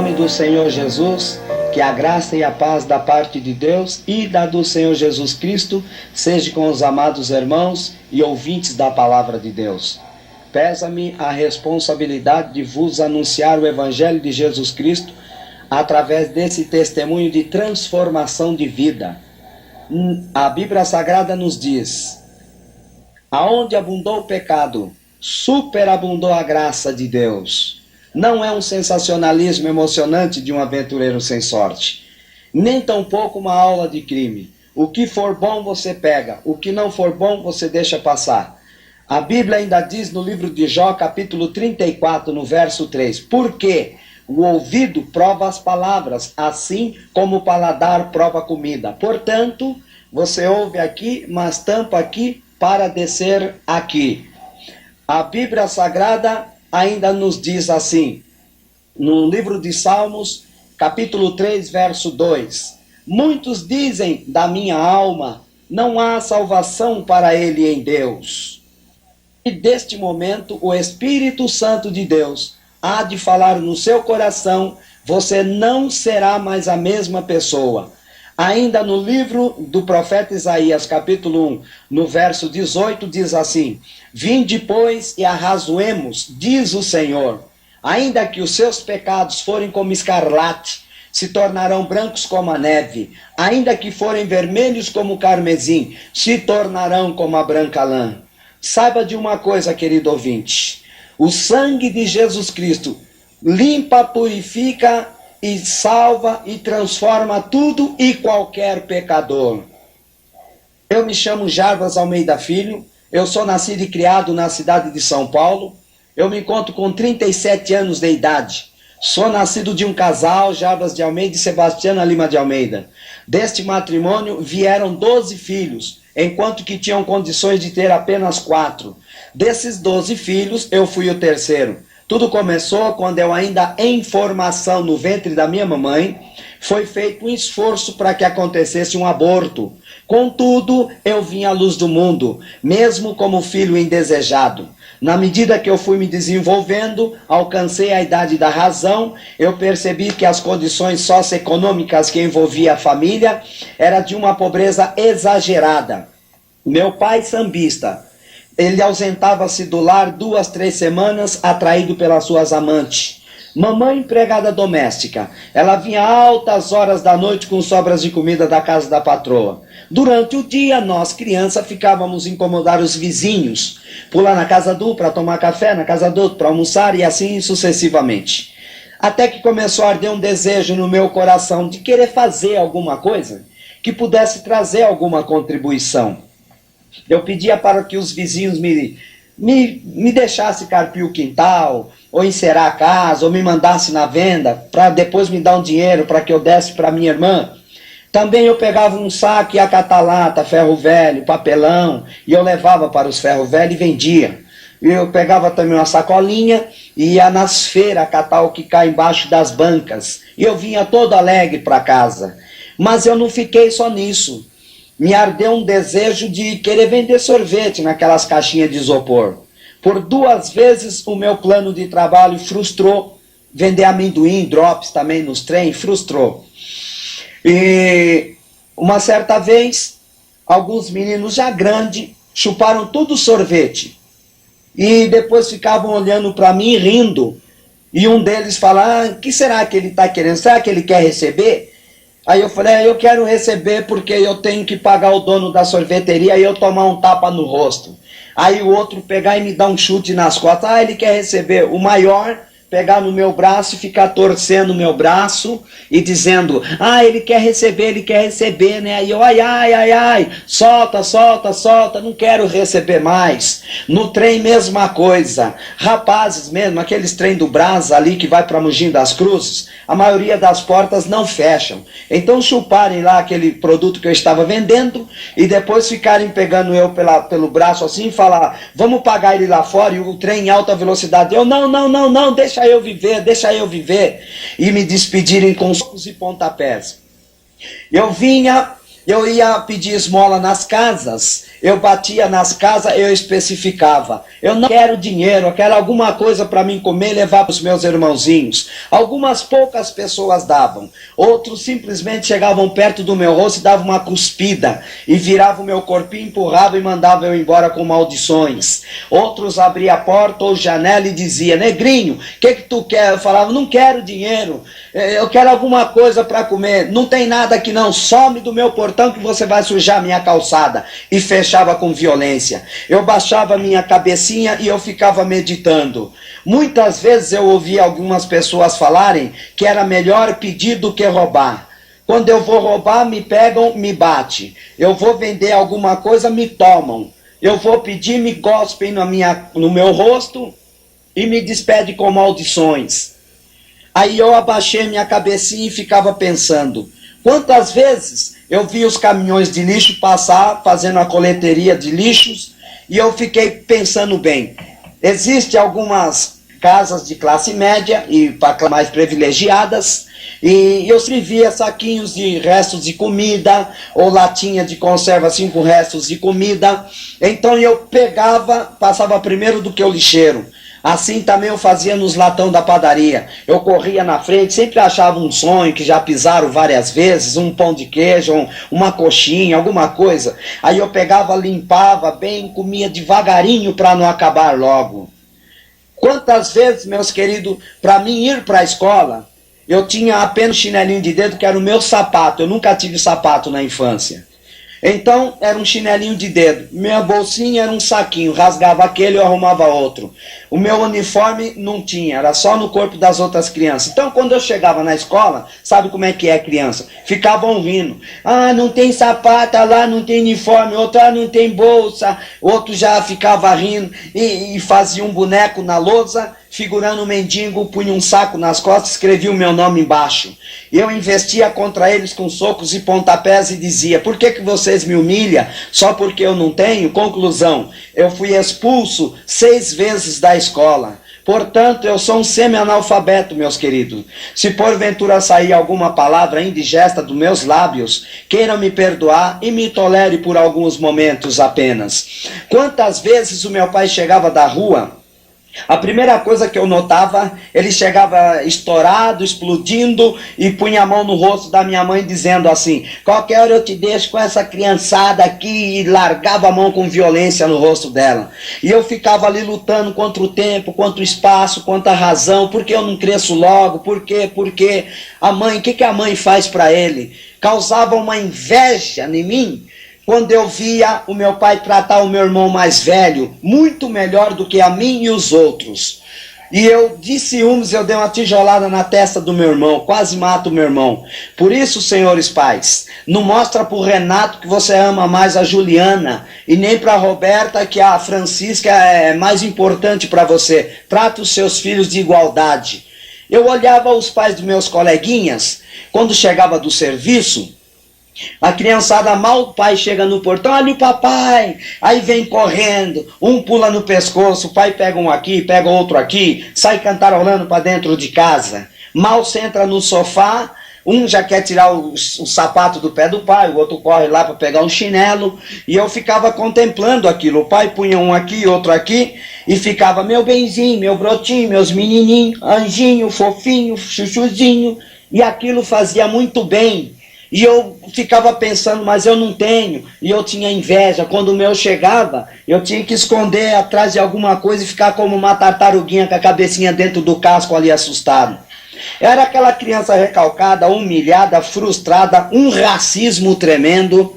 nome do Senhor Jesus, que a graça e a paz da parte de Deus e da do Senhor Jesus Cristo seja com os amados irmãos e ouvintes da palavra de Deus. Pesa-me a responsabilidade de vos anunciar o Evangelho de Jesus Cristo através desse testemunho de transformação de vida. A Bíblia Sagrada nos diz: aonde abundou o pecado, superabundou a graça de Deus. Não é um sensacionalismo emocionante de um aventureiro sem sorte, nem tampouco uma aula de crime. O que for bom você pega, o que não for bom você deixa passar. A Bíblia ainda diz no livro de Jó, capítulo 34, no verso 3, porque o ouvido prova as palavras, assim como o paladar prova a comida. Portanto, você ouve aqui, mas tampa aqui para descer aqui. A Bíblia Sagrada ainda nos diz assim, no livro de Salmos, capítulo 3, verso 2. Muitos dizem da minha alma, não há salvação para ele em Deus. E deste momento, o Espírito Santo de Deus há de falar no seu coração, você não será mais a mesma pessoa. Ainda no livro do profeta Isaías, capítulo 1, no verso 18, diz assim: vinde, pois, e arrazoemos, diz o Senhor. Ainda que os seus pecados forem como escarlate, se tornarão brancos como a neve. Ainda que forem vermelhos como o carmesim, se tornarão como a branca lã. Saiba de uma coisa, querido ouvinte: o sangue de Jesus Cristo limpa, purifica e salva e transforma tudo e qualquer pecador. Eu me chamo Jarbas Almeida Filho, eu sou nascido e criado na cidade de São Paulo, eu me encontro com 37 anos de idade. Sou nascido de um casal, Jarbas de Almeida e Sebastiana Lima de Almeida. Deste matrimônio vieram 12 filhos, enquanto que tinham condições de ter apenas 4. Desses 12 filhos, eu fui o terceiro. Tudo começou quando eu ainda em formação no ventre da minha mamãe, foi feito um esforço para que acontecesse um aborto. Contudo, eu vim à luz do mundo, mesmo como filho indesejado. Na medida que eu fui me desenvolvendo, alcancei a idade da razão, eu percebi que as condições socioeconômicas que envolvia a família era de uma pobreza exagerada. Meu pai sambista, ele ausentava-se do lar 2, 3 semanas, atraído pelas suas amantes. Mamãe, empregada doméstica, ela vinha altas horas da noite com sobras de comida da casa da patroa. Durante o dia, nós, crianças, ficávamos incomodar os vizinhos, pular na casa do para tomar café, na casa do outro para almoçar e assim sucessivamente. Até que começou a arder um desejo no meu coração de querer fazer alguma coisa que pudesse trazer alguma contribuição. Eu pedia para que os vizinhos me deixassem carpir o quintal, ou encerar a casa, ou me mandasse na venda, para depois me dar um dinheiro para que eu desse para minha irmã. Também eu pegava um saco e ia catar lata, ferro velho, papelão, e eu levava para os ferro velho e vendia. Eu pegava também uma sacolinha e ia nas feiras catar o que cai embaixo das bancas. E eu vinha todo alegre para casa. Mas eu não fiquei só nisso. Me ardeu um desejo de querer vender sorvete naquelas caixinhas de isopor. Por 2 vezes o meu plano de trabalho frustrou. Vender amendoim, drops também nos trem, frustrou. E uma certa vez, alguns meninos já grandes chuparam todo o sorvete. E depois ficavam olhando para mim rindo. E um deles fala: o que será que ele está querendo? Será que ele quer receber? Aí eu falei: eu quero receber porque eu tenho que pagar o dono da sorveteria e eu tomar um tapa no rosto. Aí o outro pegar e me dar um chute nas costas. Ele quer receber. O maior pegar no meu braço e ficar torcendo o meu braço e dizendo: ele quer receber, né? Aí eu, ai, solta, não quero receber mais. No trem, mesma coisa. Rapazes mesmo, aqueles trem do Brás ali que vai para Mogi das Cruzes, a maioria das portas não fecham. Então chuparem lá aquele produto que eu estava vendendo e depois ficarem pegando eu pelo braço assim e falar: vamos pagar ele lá fora, e o trem em alta velocidade. Eu, não, deixa eu viver. E me despedirem com socos e pontapés. Eu vinha Eu ia pedir esmola nas casas, eu batia nas casas, eu especificava. Eu não quero dinheiro, eu quero alguma coisa para mim comer e levar para os meus irmãozinhos. Algumas poucas pessoas davam. Outros simplesmente chegavam perto do meu rosto e davam uma cuspida. E viravam o meu corpinho, empurravam e mandavam eu embora com maldições. Outros abriam a porta ou janela e diziam: negrinho, o que tu quer? Eu falava: não quero dinheiro, eu quero alguma coisa para comer. Não tem nada aqui não, some do meu portão que você vai sujar minha calçada. E fechava com violência. Eu baixava minha cabecinha e eu ficava meditando. Muitas vezes eu ouvia algumas pessoas falarem que era melhor pedir do que roubar. Quando eu vou roubar, me pegam, me bate. Eu vou vender alguma coisa, me tomam. Eu vou pedir, me gospem no meu rosto e me despedem com maldições. Aí eu abaixei minha cabecinha e ficava pensando: quantas vezes eu vi os caminhões de lixo passar fazendo a coleteria de lixos e eu fiquei pensando bem, existem algumas casas de classe média e para mais privilegiadas e eu servia saquinhos de restos de comida ou latinha de conserva assim com restos de comida. Então eu pegava, passava primeiro do que o lixeiro. Assim também eu fazia nos latão da padaria. Eu corria na frente, sempre achava um sonho que já pisaram várias vezes, um pão de queijo, uma coxinha, alguma coisa. Aí eu pegava, limpava bem, comia devagarinho para não acabar logo. Quantas vezes, meus queridos, para mim ir para a escola, eu tinha apenas chinelinho de dedo que era o meu sapato. Eu nunca tive sapato na infância. Então era um chinelinho de dedo. Minha bolsinha era um saquinho, rasgava aquele e eu arrumava outro. O meu uniforme não tinha, era só no corpo das outras crianças. Então quando eu chegava na escola, sabe como é que é criança? Ficavam rindo. Ah, não tem sapato, lá não tem uniforme, outro não tem bolsa. Outro já ficava rindo e fazia um boneco na lousa, figurando um mendigo, punha um saco nas costas, escrevia o meu nome embaixo. Eu investia contra eles com socos e pontapés e dizia: por que vocês me humilham só porque eu não tenho? Conclusão: eu fui expulso 6 vezes da escola. Portanto, eu sou um semi-analfabeto, meus queridos. Se porventura sair alguma palavra indigesta dos meus lábios, queiram me perdoar e me tolere por alguns momentos apenas. Quantas vezes o meu pai chegava da rua, a primeira coisa que eu notava, ele chegava estourado, explodindo e punha a mão no rosto da minha mãe dizendo assim: qualquer hora eu te deixo com essa criançada aqui, e largava a mão com violência no rosto dela. E eu ficava ali lutando contra o tempo, contra o espaço, contra a razão. Por que eu não cresço logo? Por quê? Porque a mãe, o que a mãe faz para ele? Causava uma inveja em mim. Quando eu via o meu pai tratar o meu irmão mais velho muito melhor do que a mim e os outros. E eu, de ciúmes, eu dei uma tijolada na testa do meu irmão, quase mato o meu irmão. Por isso, senhores pais, não mostra para o Renato que você ama mais a Juliana, e nem para a Roberta que a Francisca é mais importante para você. Trata os seus filhos de igualdade. Eu olhava os pais dos meus coleguinhas, quando chegava do serviço, a criançada, mal o pai chega no portão: olha o papai, aí vem correndo, um pula no pescoço, o pai pega um aqui, pega outro aqui, sai cantarolando para dentro de casa. Mal se entra no sofá, um já quer tirar o sapato do pé do pai, o outro corre lá para pegar um chinelo, e eu ficava contemplando aquilo. O pai punha um aqui, outro aqui, e ficava: meu benzinho, meu brotinho, meus menininhos, anjinho, fofinho, chuchuzinho, e aquilo fazia muito bem. E eu ficava pensando: mas eu não tenho. E eu tinha inveja. Quando o meu chegava, eu tinha que esconder atrás de alguma coisa e ficar como uma tartaruguinha com a cabecinha dentro do casco ali, assustado. Era aquela criança recalcada, humilhada, frustrada, um racismo tremendo.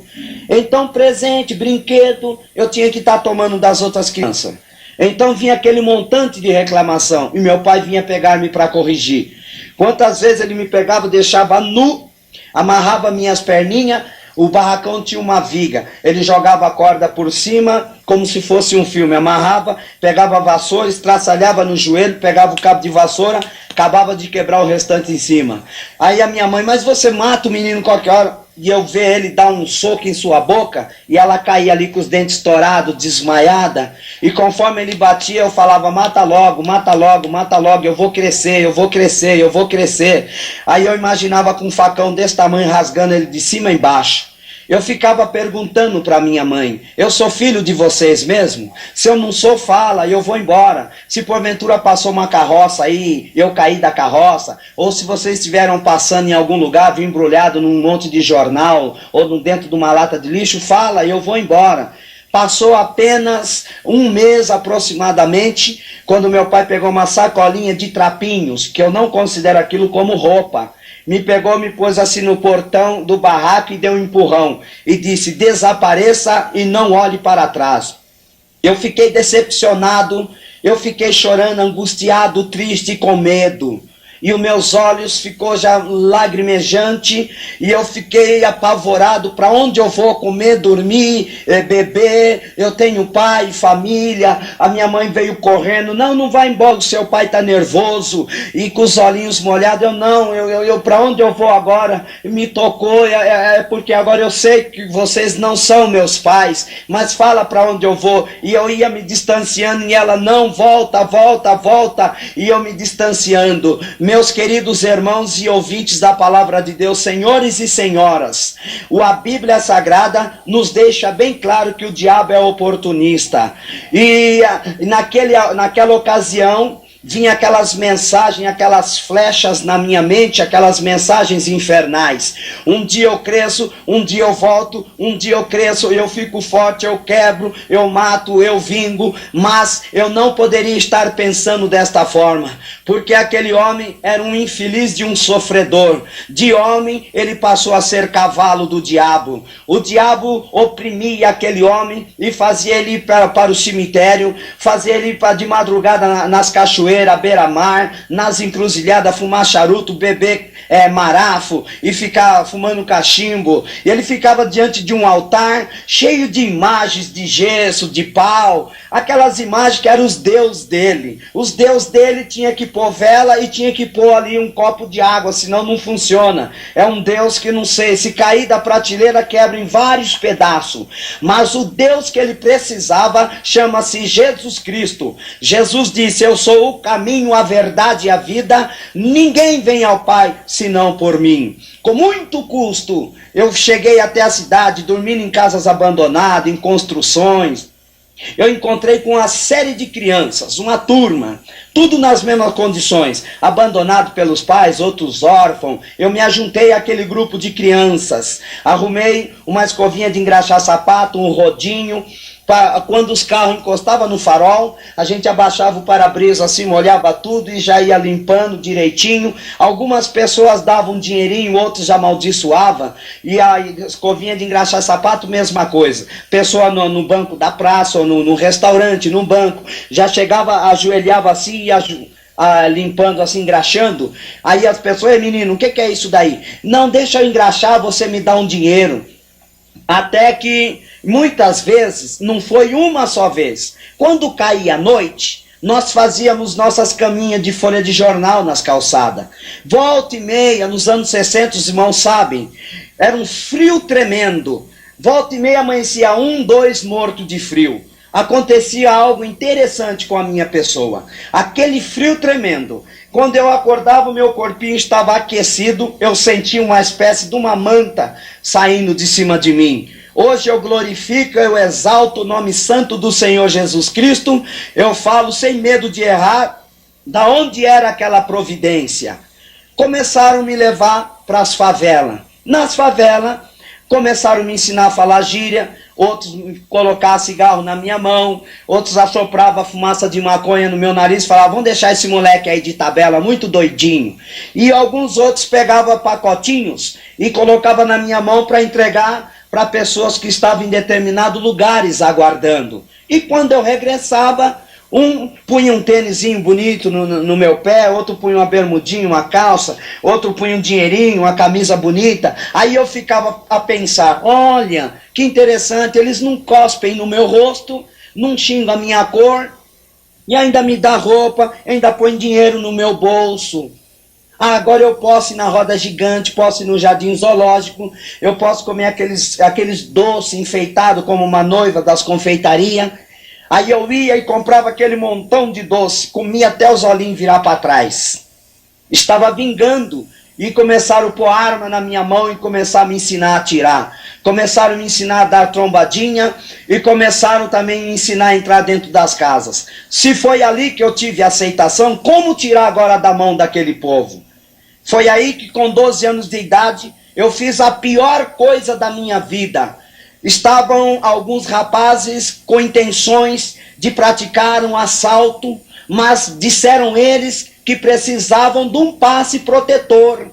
Então, presente, brinquedo, eu tinha que estar tomando das outras crianças. Então vinha aquele montante de reclamação e meu pai vinha pegar-me para corrigir. Quantas vezes ele me pegava, deixava nu, amarrava minhas perninhas. O barracão tinha uma viga, ele jogava a corda por cima, como se fosse um filme, amarrava, pegava a vassoura, estraçalhava no joelho, pegava o cabo de vassoura, acabava de quebrar o restante em cima. Aí a minha mãe: mas você mata o menino qualquer hora. E eu ver ele dar um soco em sua boca, e ela caía ali com os dentes estourados, desmaiada, e conforme ele batia, eu falava: mata logo, mata logo, mata logo, eu vou crescer, eu vou crescer, eu vou crescer. Aí eu imaginava com um facão desse tamanho rasgando ele de cima a embaixo. Eu ficava perguntando para minha mãe: eu sou filho de vocês mesmo? Se eu não sou, fala, eu vou embora. Se porventura passou uma carroça aí, eu caí da carroça, ou se vocês estiveram passando em algum lugar, vim embrulhado num monte de jornal, ou dentro de uma lata de lixo, fala, eu vou embora. Passou apenas um mês aproximadamente, quando meu pai pegou uma sacolinha de trapinhos, que eu não considero aquilo como roupa. Me pegou, me pôs assim no portão do barraco e deu um empurrão. E disse: desapareça e não olhe para trás. Eu fiquei decepcionado, eu fiquei chorando, angustiado, triste e com medo. E os meus olhos ficou já lagrimejante, e eu fiquei apavorado. Para onde eu vou comer, dormir, beber? Eu tenho pai, família. A minha mãe veio correndo: não vai embora, o seu pai está nervoso. E com os olhinhos molhados, eu para onde eu vou agora? Me tocou, porque agora eu sei que vocês não são meus pais, mas fala para onde eu vou. E eu ia me distanciando, e ela: não, volta. E eu me distanciando. Meus queridos irmãos e ouvintes da palavra de Deus, senhores e senhoras, a Bíblia Sagrada nos deixa bem claro que o diabo é oportunista. E naquela ocasião, vinha aquelas mensagens, aquelas flechas na minha mente, aquelas mensagens infernais. Um dia eu cresço, um dia eu volto, um dia eu cresço, eu fico forte, eu quebro, eu mato, eu vingo. Mas eu não poderia estar pensando desta forma, porque aquele homem era um infeliz de um sofredor. De homem ele passou a ser cavalo do diabo. O diabo oprimia aquele homem e fazia ele ir para o cemitério, fazia ele ir de madrugada nas cachoeiras, à beira-mar, nas encruzilhadas, fumar charuto, beber marafo e ficar fumando cachimbo. E ele ficava diante de um altar cheio de imagens de gesso, de pau, aquelas imagens que eram os deuses dele. Os deuses dele tinha que pôr vela e tinha que pôr ali um copo de água, senão não funciona. É um Deus que, não sei, se cair da prateleira quebra em vários pedaços. Mas o Deus que ele precisava chama-se Jesus Cristo. Jesus disse: eu sou o caminho, a verdade e a vida, ninguém vem ao Pai senão por mim. Com muito custo eu cheguei até a cidade, dormindo em casas abandonadas, em construções. Eu encontrei com uma série de crianças, uma turma, tudo nas mesmas condições, abandonado pelos pais, outros órfãos. Eu me ajuntei àquele grupo de crianças, arrumei uma escovinha de engraxar sapato, um rodinho. Quando os carros encostavam no farol, a gente abaixava o para-brisa assim, molhava tudo e já ia limpando direitinho. Algumas pessoas davam um dinheirinho, outros amaldiçoavam. E a escovinha de engraxar sapato, mesma coisa. Pessoa no banco da praça ou no restaurante, no banco, já chegava, ajoelhava assim e limpando assim, engraxando. Aí as pessoas: menino, o que é isso daí? Não, deixa eu engraxar, você me dá um dinheiro. Até que muitas vezes, não foi uma só vez, quando caía a noite, nós fazíamos nossas caminhas de folha de jornal nas calçadas. Volta e meia, nos anos 60, os irmãos sabem, era um frio tremendo. Volta e meia amanhecia 2 mortos de frio. Acontecia algo interessante com a minha pessoa. Aquele frio tremendo. Quando eu acordava, o meu corpinho estava aquecido, eu sentia uma espécie de uma manta saindo de cima de mim. Hoje eu glorifico, eu exalto o nome santo do Senhor Jesus Cristo. Eu falo sem medo de errar, da onde era aquela providência. Começaram a me levar para as favelas. Nas favelas, começaram a me ensinar a falar gíria, outros colocar cigarro na minha mão, outros assopravam fumaça de maconha no meu nariz, falavam: vamos deixar esse moleque aí de tabela, muito doidinho. E alguns outros pegavam pacotinhos e colocavam na minha mão para entregar para pessoas que estavam em determinados lugares aguardando. E quando eu regressava, um punha um tênisinho bonito no meu pé, outro punha uma bermudinha, uma calça, outro punha um dinheirinho, uma camisa bonita. Aí eu ficava a pensar: olha, que interessante, eles não cospem no meu rosto, não xingam a minha cor, e ainda me dá roupa, ainda põe dinheiro no meu bolso. Agora eu posso ir na roda gigante, posso ir no jardim zoológico, eu posso comer aqueles doces enfeitados como uma noiva das confeitarias. Aí eu ia e comprava aquele montão de doce, comia até os olhinhos virar para trás. Estava vingando e começaram a pôr arma na minha mão e começaram a me ensinar a atirar. Começaram a me ensinar a dar trombadinha e começaram também a me ensinar a entrar dentro das casas. Se foi ali que eu tive aceitação, como tirar agora da mão daquele povo? Foi aí que com 12 anos de idade eu fiz a pior coisa da minha vida. Estavam alguns rapazes com intenções de praticar um assalto, mas disseram eles que precisavam de um passe protetor.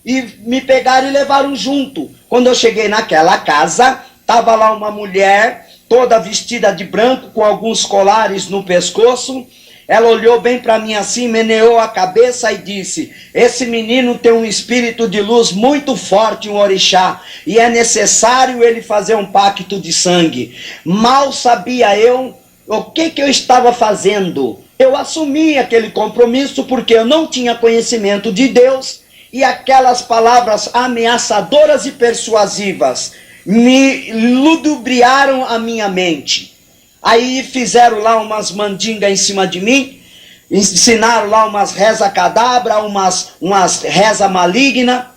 E me pegaram e levaram junto. Quando eu cheguei naquela casa, estava lá uma mulher, toda vestida de branco, com alguns colares no pescoço. Ela olhou bem para mim assim, meneou a cabeça e disse: esse menino tem um espírito de luz muito forte, um orixá, e é necessário ele fazer um pacto de sangue. Mal sabia eu o que eu estava fazendo. Eu assumi aquele compromisso porque eu não tinha conhecimento de Deus, e aquelas palavras ameaçadoras e persuasivas me ludibriaram a minha mente. Aí fizeram lá umas mandingas em cima de mim, ensinaram lá umas reza cadabra, umas reza maligna.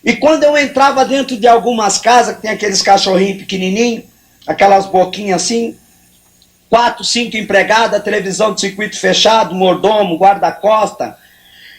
E quando eu entrava dentro de algumas casas, que tem aqueles cachorrinhos pequenininhos, aquelas boquinhas assim, 4, 5 empregadas, televisão de circuito fechado, mordomo, guarda-costa,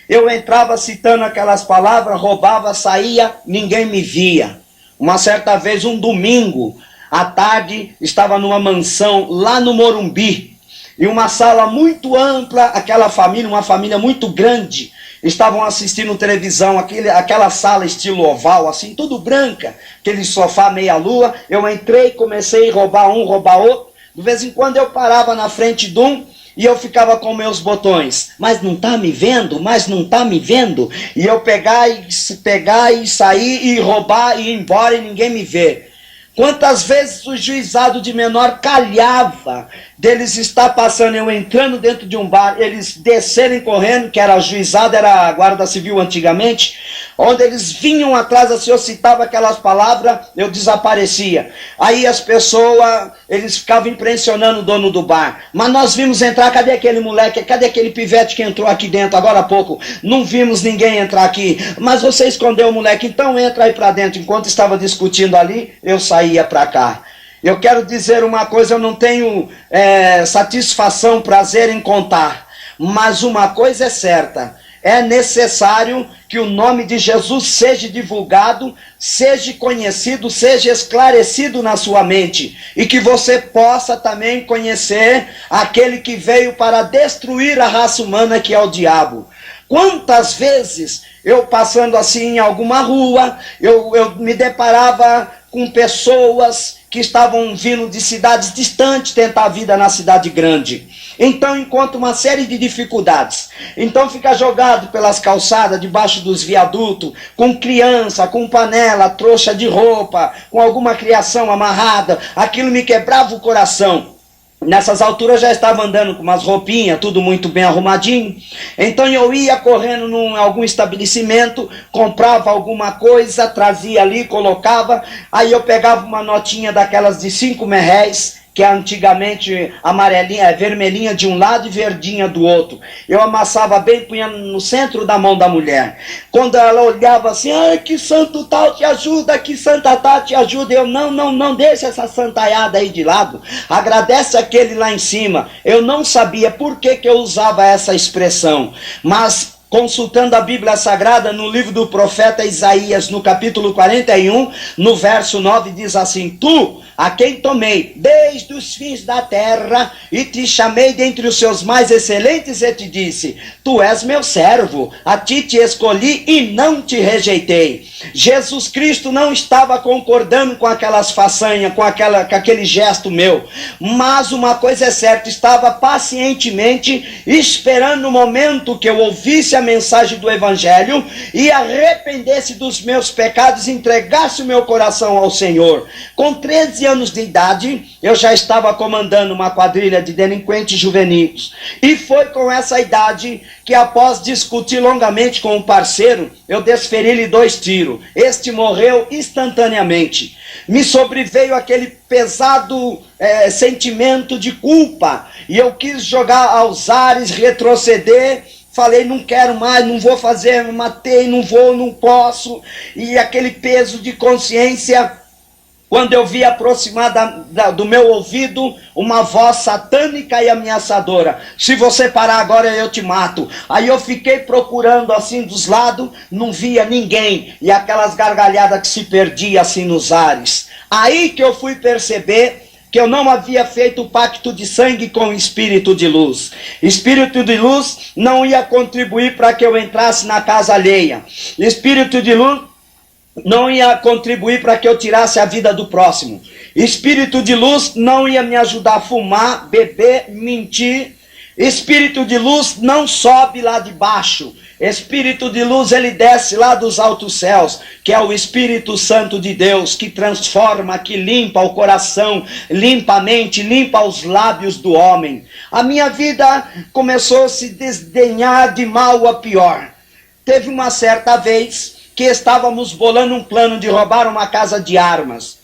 eu entrava citando aquelas palavras, roubava, saía, ninguém me via. Uma certa vez, um domingo, à tarde, estava numa mansão lá no Morumbi, e uma sala muito ampla, aquela família, uma família muito grande, estavam assistindo televisão, aquela sala estilo oval, assim, tudo branca, aquele sofá meia-lua. Eu entrei, comecei a roubar um, roubar outro. De vez em quando eu parava na frente de um e eu ficava com meus botões. Mas não tá me vendo? Mas não tá me vendo? E eu pegar e sair e roubar e ir embora e ninguém me vê. Quantas vezes o juizado de menor calhava deles estar passando, eu entrando dentro de um bar, eles descerem correndo, que era juizado, era a guarda civil antigamente, onde eles vinham atrás, assim, eu citava aquelas palavras, eu desaparecia. Aí as pessoas, eles ficavam impressionando o dono do bar. Mas nós vimos entrar, cadê aquele moleque, cadê aquele pivete que entrou aqui dentro agora há pouco? Não vimos ninguém entrar aqui. Mas você escondeu o moleque, então entra aí para dentro. Enquanto estava discutindo ali, eu saía para cá. Eu quero dizer uma coisa, eu não tenho satisfação, prazer em contar, mas uma coisa é certa: é necessário que o nome de Jesus seja divulgado, seja conhecido, seja esclarecido na sua mente, e que você possa também conhecer aquele que veio para destruir a raça humana, que é o diabo. Quantas vezes eu passando assim em alguma rua, eu me deparava com pessoas que estavam vindo de cidades distantes tentar a vida na cidade grande. Então encontra uma série de dificuldades. Então fica jogado pelas calçadas, debaixo dos viadutos, com criança, com panela, trouxa de roupa, com alguma criação amarrada. Aquilo me quebrava o coração. Nessas alturas já estava andando com umas roupinhas, tudo muito bem arrumadinho. Então eu ia correndo em algum estabelecimento, comprava alguma coisa, trazia ali, colocava. Aí eu pegava uma notinha daquelas de 5 merréis, que é antigamente amarelinha, vermelhinha de um lado e verdinha do outro. Eu amassava bem, punha no centro da mão da mulher. Quando ela olhava assim, ai, que santo tal te ajuda, que santa tal te ajuda. Eu, não deixa essa santaiada aí de lado. Agradece aquele lá em cima. Eu não sabia por que eu usava essa expressão, mas consultando a Bíblia Sagrada, no livro do profeta Isaías, no capítulo 41, no verso 9, diz assim: tu, a quem tomei desde os fins da terra, e te chamei dentre os seus mais excelentes, e te disse, tu és meu servo, a ti te escolhi e não te rejeitei. Jesus Cristo não estava concordando com aquelas façanhas, com aquele gesto meu, mas uma coisa é certa, estava pacientemente esperando o momento que eu ouvisse a mensagem do Evangelho e arrependesse dos meus pecados, entregasse o meu coração ao Senhor. Com 13 anos de idade, eu já estava comandando uma quadrilha de delinquentes juvenis. E foi com essa idade que, após discutir longamente com um parceiro, eu desferi-lhe 2 tiros. Este morreu instantaneamente. Me sobreveio aquele pesado sentimento de culpa, e eu quis jogar aos ares, retroceder, falei, não quero mais, não vou fazer, matei, não vou, não posso. E aquele peso de consciência, quando eu vi aproximar do meu ouvido uma voz satânica e ameaçadora: se você parar agora eu te mato. Aí eu fiquei procurando assim dos lados, não via ninguém, e aquelas gargalhadas que se perdiam assim nos ares. Aí que eu fui perceber que eu não havia feito o pacto de sangue com o espírito de luz. Espírito de luz não ia contribuir para que eu entrasse na casa alheia. Espírito de luz não ia contribuir para que eu tirasse a vida do próximo. Espírito de luz não ia me ajudar a fumar, beber, mentir. Espírito de luz não sobe lá de baixo. Espírito de luz, ele desce lá dos altos céus, que é o Espírito Santo de Deus, que transforma, que limpa o coração, limpa a mente, limpa os lábios do homem. A minha vida começou a se desdenhar de mal a pior. Teve uma certa vez que estávamos bolando um plano de roubar uma casa de armas.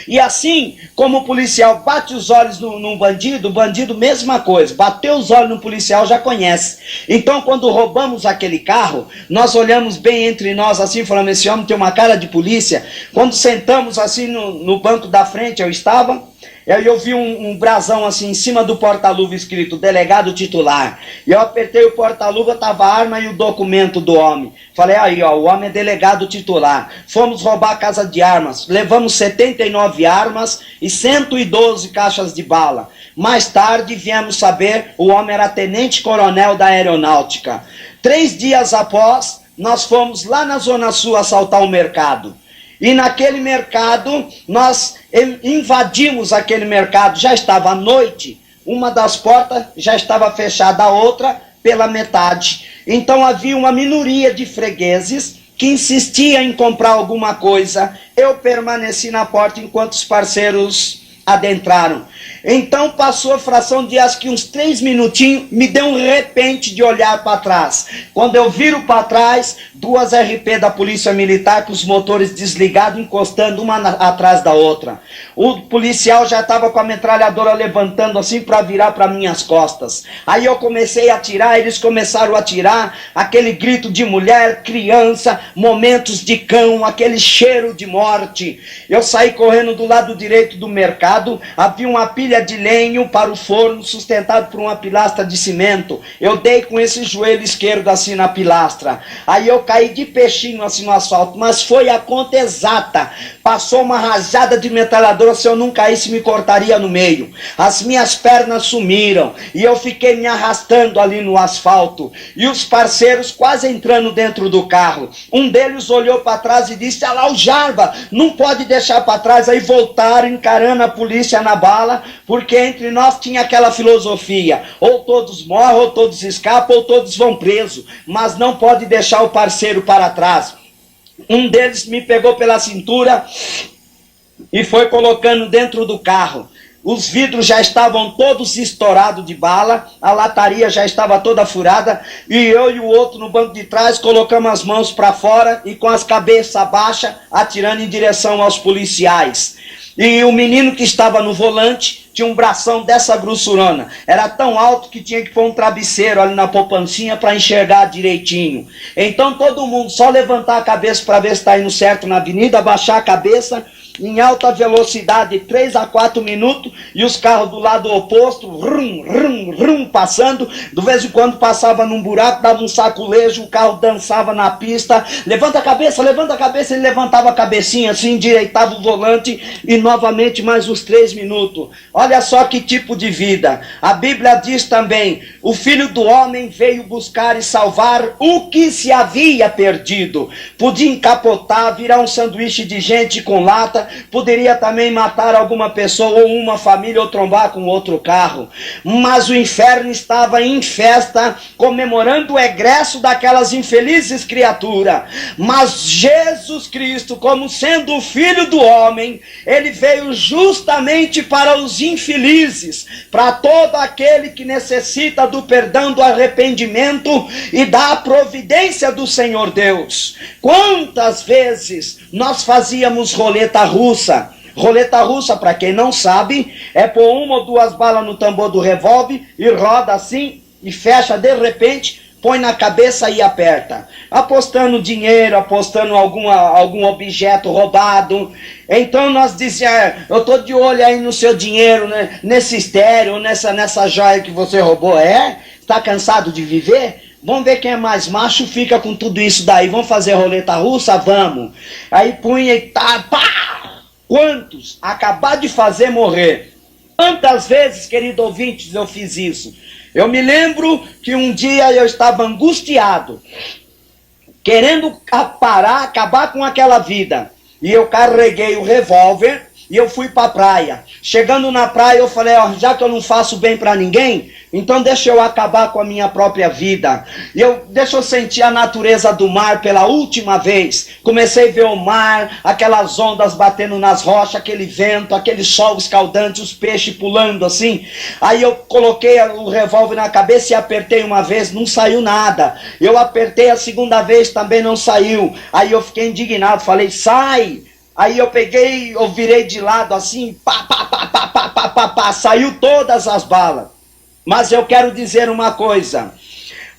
E assim, como o policial bate os olhos no bandido, o bandido mesma coisa, bateu os olhos no policial, já conhece. Então quando roubamos aquele carro, nós olhamos bem entre nós assim, falando, esse homem tem uma cara de polícia. Quando sentamos assim no banco da frente, eu vi um brasão assim em cima do porta-luva escrito delegado titular. E eu apertei o porta-luva, estava a arma e o documento do homem. Falei, aí ó, o homem é delegado titular. Fomos roubar a casa de armas. Levamos 79 armas e 112 caixas de bala. Mais tarde viemos saber, o homem era tenente-coronel da aeronáutica. 3 dias após, nós fomos lá na Zona Sul assaltar o mercado. E naquele mercado, nós invadimos aquele mercado, já estava à noite, uma das portas já estava fechada, a outra pela metade. Então havia uma minoria de fregueses que insistia em comprar alguma coisa. Eu permaneci na porta enquanto os parceiros adentraram. Então passou a fração de acho que uns 3 minutinhos, me deu um repente de olhar para trás. Quando eu viro para trás, 2 RP da Polícia Militar com os motores desligados, encostando uma atrás da outra. O policial já estava com a metralhadora levantando assim para virar para minhas costas. Aí eu comecei a atirar, eles começaram a atirar, aquele grito de mulher, criança, momentos de cão, aquele cheiro de morte. Eu saí correndo do lado direito do mercado, havia uma pilha de lenho para o forno, sustentado por uma pilastra de cimento. Eu dei com esse joelho esquerdo assim na pilastra. Aí eu caí de peixinho assim no asfalto, mas foi a conta exata. Passou uma rajada de metralhadora, se eu não caísse me cortaria no meio. As minhas pernas sumiram e eu fiquei me arrastando ali no asfalto. E os parceiros quase entrando dentro do carro. Um deles olhou para trás e disse, ah lá o Jarba, não pode deixar para trás. Aí voltaram encarando a polícia na bala, porque entre nós tinha aquela filosofia, ou todos morrem, ou todos escapam, ou todos vão presos, mas não pode deixar o parceiro para trás. Um deles me pegou pela cintura e foi colocando dentro do carro. Os vidros já estavam todos estourados de bala, a lataria já estava toda furada, e eu e o outro no banco de trás colocamos as mãos para fora e com as cabeças baixas atirando em direção aos policiais. E o menino que estava no volante tinha um bração dessa grossurona. Era tão alto que tinha que pôr um travesseiro ali na poupancinha para enxergar direitinho. Então todo mundo só levantar a cabeça para ver se está indo certo na avenida, abaixar a cabeça em alta velocidade, 3 a 4 minutos, e os carros do lado oposto, rum, rum, rum, passando. De vez em quando passava num buraco, dava um saculejo, o carro dançava na pista. Levanta a cabeça, ele levantava a cabecinha assim, endireitava o volante, e novamente mais uns 3 minutos. Olha só que tipo de vida. A Bíblia diz também, o Filho do Homem veio buscar e salvar o que se havia perdido. Podia encapotar, virar um sanduíche de gente com lata, poderia também matar alguma pessoa ou uma família ou trombar com outro carro. Mas o inferno estava em festa, comemorando o egresso daquelas infelizes criaturas. Mas Jesus Cristo, como sendo o Filho do Homem, ele veio justamente para os infelizes, para todo aquele que necessita do perdão, do arrependimento e da providência do Senhor Deus. Quantas vezes nós fazíamos roleta russa? Roleta russa, para quem não sabe, é pôr 1 ou 2 balas no tambor do revólver e roda assim e fecha de repente, põe na cabeça e aperta. Apostando dinheiro, apostando algum objeto roubado. Então nós dizíamos, eu estou de olho aí no seu dinheiro, né? Nesse estéreo, nessa joia que você roubou. Está cansado de viver? Vamos ver quem é mais macho, fica com tudo isso daí. Vamos fazer roleta russa? Vamos. Aí punha e tá, pá! Quantos acabar de fazer morrer? Quantas vezes, querido ouvintes, eu fiz isso? Eu me lembro que um dia eu estava angustiado, querendo acabar com aquela vida. E eu carreguei o revólver e eu fui para a praia. Chegando na praia eu falei, já que eu não faço bem para ninguém, então deixa eu acabar com a minha própria vida. Deixa eu sentir a natureza do mar pela última vez. Comecei a ver o mar, aquelas ondas batendo nas rochas, aquele vento, aquele sol escaldante, os peixes pulando assim. Aí eu coloquei o revólver na cabeça e apertei uma vez, não saiu nada. Eu apertei a segunda vez, também não saiu. Aí eu fiquei indignado, falei, sai! Aí eu peguei, eu virei de lado assim, saiu todas as balas. Mas eu quero dizer uma coisa.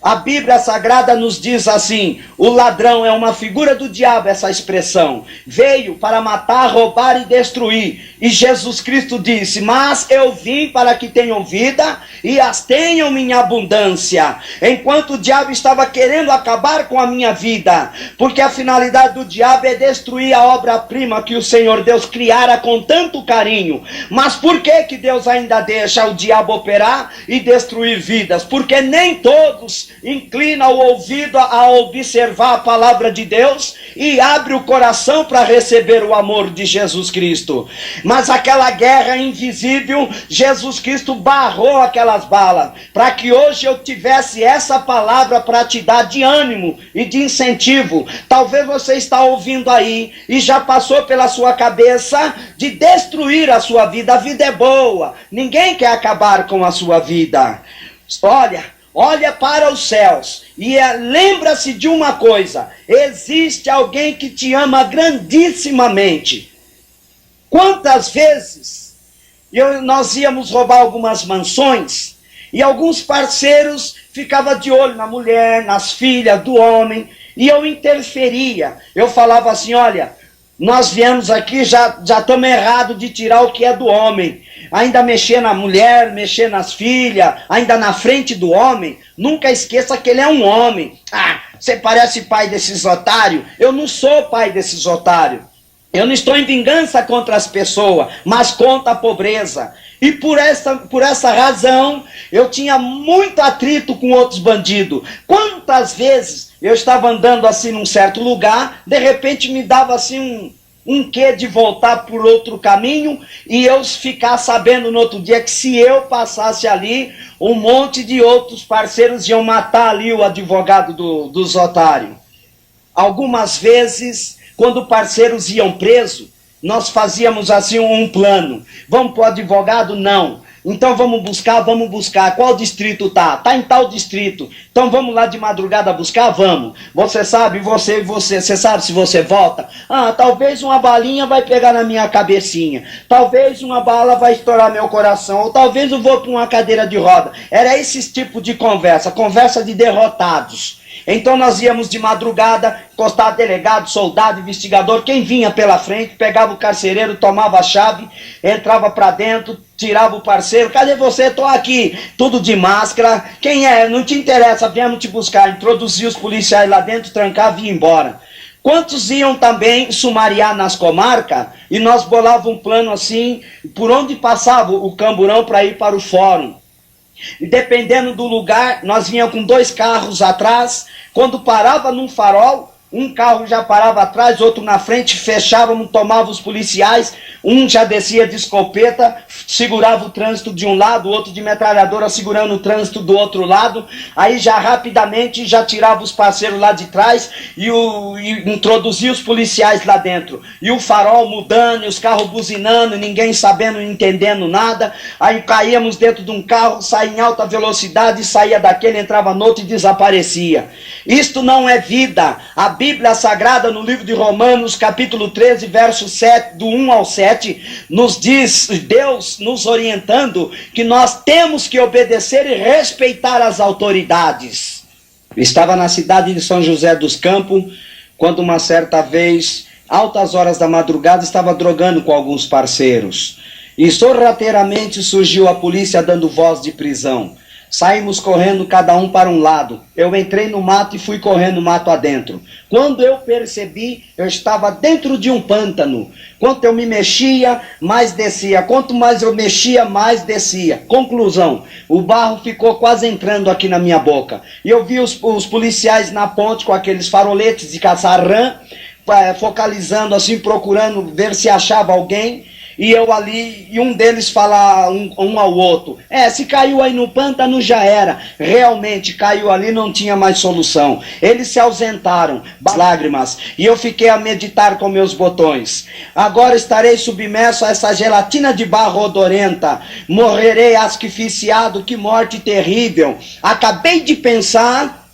A Bíblia Sagrada nos diz assim, o ladrão é uma figura do diabo, essa expressão. Veio para matar, roubar e destruir. E Jesus Cristo disse, mas eu vim para que tenham vida e as tenham em abundância. Enquanto o diabo estava querendo acabar com a minha vida, porque a finalidade do diabo é destruir a obra-prima que o Senhor Deus criara com tanto carinho. Mas por que Deus ainda deixa o diabo operar e destruir vidas? Porque nem todos inclina o ouvido a observar a palavra de Deus e abre o coração para receber o amor de Jesus Cristo. Mas aquela guerra invisível, Jesus Cristo barrou aquelas balas, para que hoje eu tivesse essa palavra para te dar de ânimo e de incentivo. Talvez você está ouvindo aí e já passou pela sua cabeça de destruir a sua vida. A vida é boa, ninguém quer acabar com a sua vida. Olha para os céus e lembra-se de uma coisa, existe alguém que te ama grandissimamente. Quantas vezes nós íamos roubar algumas mansões e alguns parceiros ficavam de olho na mulher, nas filhas do homem, e eu interferia. Eu falava assim, olha, nós viemos aqui, já estamos errados de tirar o que é do homem. Ainda mexer na mulher, mexer nas filhas, ainda na frente do homem. Nunca esqueça que ele é um homem. Você parece pai desses otários? Eu não sou pai desses otários. Eu não estou em vingança contra as pessoas, mas contra a pobreza. E por essa razão, eu tinha muito atrito com outros bandidos. Quantas vezes eu estava andando assim num certo lugar, de repente me dava assim um quê de voltar por outro caminho, e eu ficar sabendo no outro dia que se eu passasse ali, um monte de outros parceiros iam matar ali o advogado dos otários. Algumas vezes, quando parceiros iam presos, nós fazíamos assim um plano. Vamos para o advogado? Não. Então vamos buscar. Qual distrito tá? Tá em tal distrito. Então vamos lá de madrugada buscar? Vamos. Você sabe, você sabe se você volta? Talvez uma balinha vai pegar na minha cabecinha. Talvez uma bala vai estourar meu coração. Ou talvez eu vou para uma cadeira de roda. Era esse tipo de conversa de derrotados. Então nós íamos de madrugada, encostar delegado, soldado, investigador, quem vinha pela frente, pegava o carcereiro, tomava a chave, entrava para dentro, tirava o parceiro, cadê você? Tô aqui, tudo de máscara, quem é? Não te interessa, viemos te buscar, introduzia os policiais lá dentro, trancava e ia embora. Quantos iam também sumariar nas comarcas e nós bolávamos um plano assim, por onde passava o camburão para ir para o fórum. E dependendo do lugar, nós vinhamos com 2 carros atrás. Quando parava num farol, um carro já parava atrás, outro na frente, fechávamos, tomava os policiais, um já descia de escopeta, segurava o trânsito de um lado, o outro de metralhadora segurando o trânsito do outro lado, aí já rapidamente já tirava os parceiros lá de trás e introduzia os policiais lá dentro. E o farol mudando, e os carros buzinando, ninguém sabendo, entendendo nada, aí caíamos dentro de um carro, saía em alta velocidade, saía daquele, entrava no outro e desaparecia. Isto não é vida. A Bíblia Sagrada, no livro de Romanos, capítulo 13, verso 7, do 1 ao 7, nos diz, Deus nos orientando, que nós temos que obedecer e respeitar as autoridades. Estava na cidade de São José dos Campos, quando uma certa vez, altas horas da madrugada, estava drogando com alguns parceiros. E sorrateiramente surgiu a polícia dando voz de prisão. Saímos correndo cada um para um lado. Eu entrei no mato e fui correndo mato adentro. Quando eu percebi, eu estava dentro de um pântano. Quanto eu me mexia, mais descia. Quanto mais eu mexia, mais descia. Conclusão, o barro ficou quase entrando aqui na minha boca. E eu vi os policiais na ponte com aqueles faroletes de caçar rã, focalizando assim, procurando ver se achava alguém. E eu ali, e um deles fala um ao outro, se caiu aí no pântano já era. Realmente caiu ali, não tinha mais solução. Eles se ausentaram, lágrimas, e eu fiquei a meditar com meus botões. Agora estarei submerso a essa gelatina de barro odorenta, morrerei asfixiado, que morte terrível. Acabei de pensar,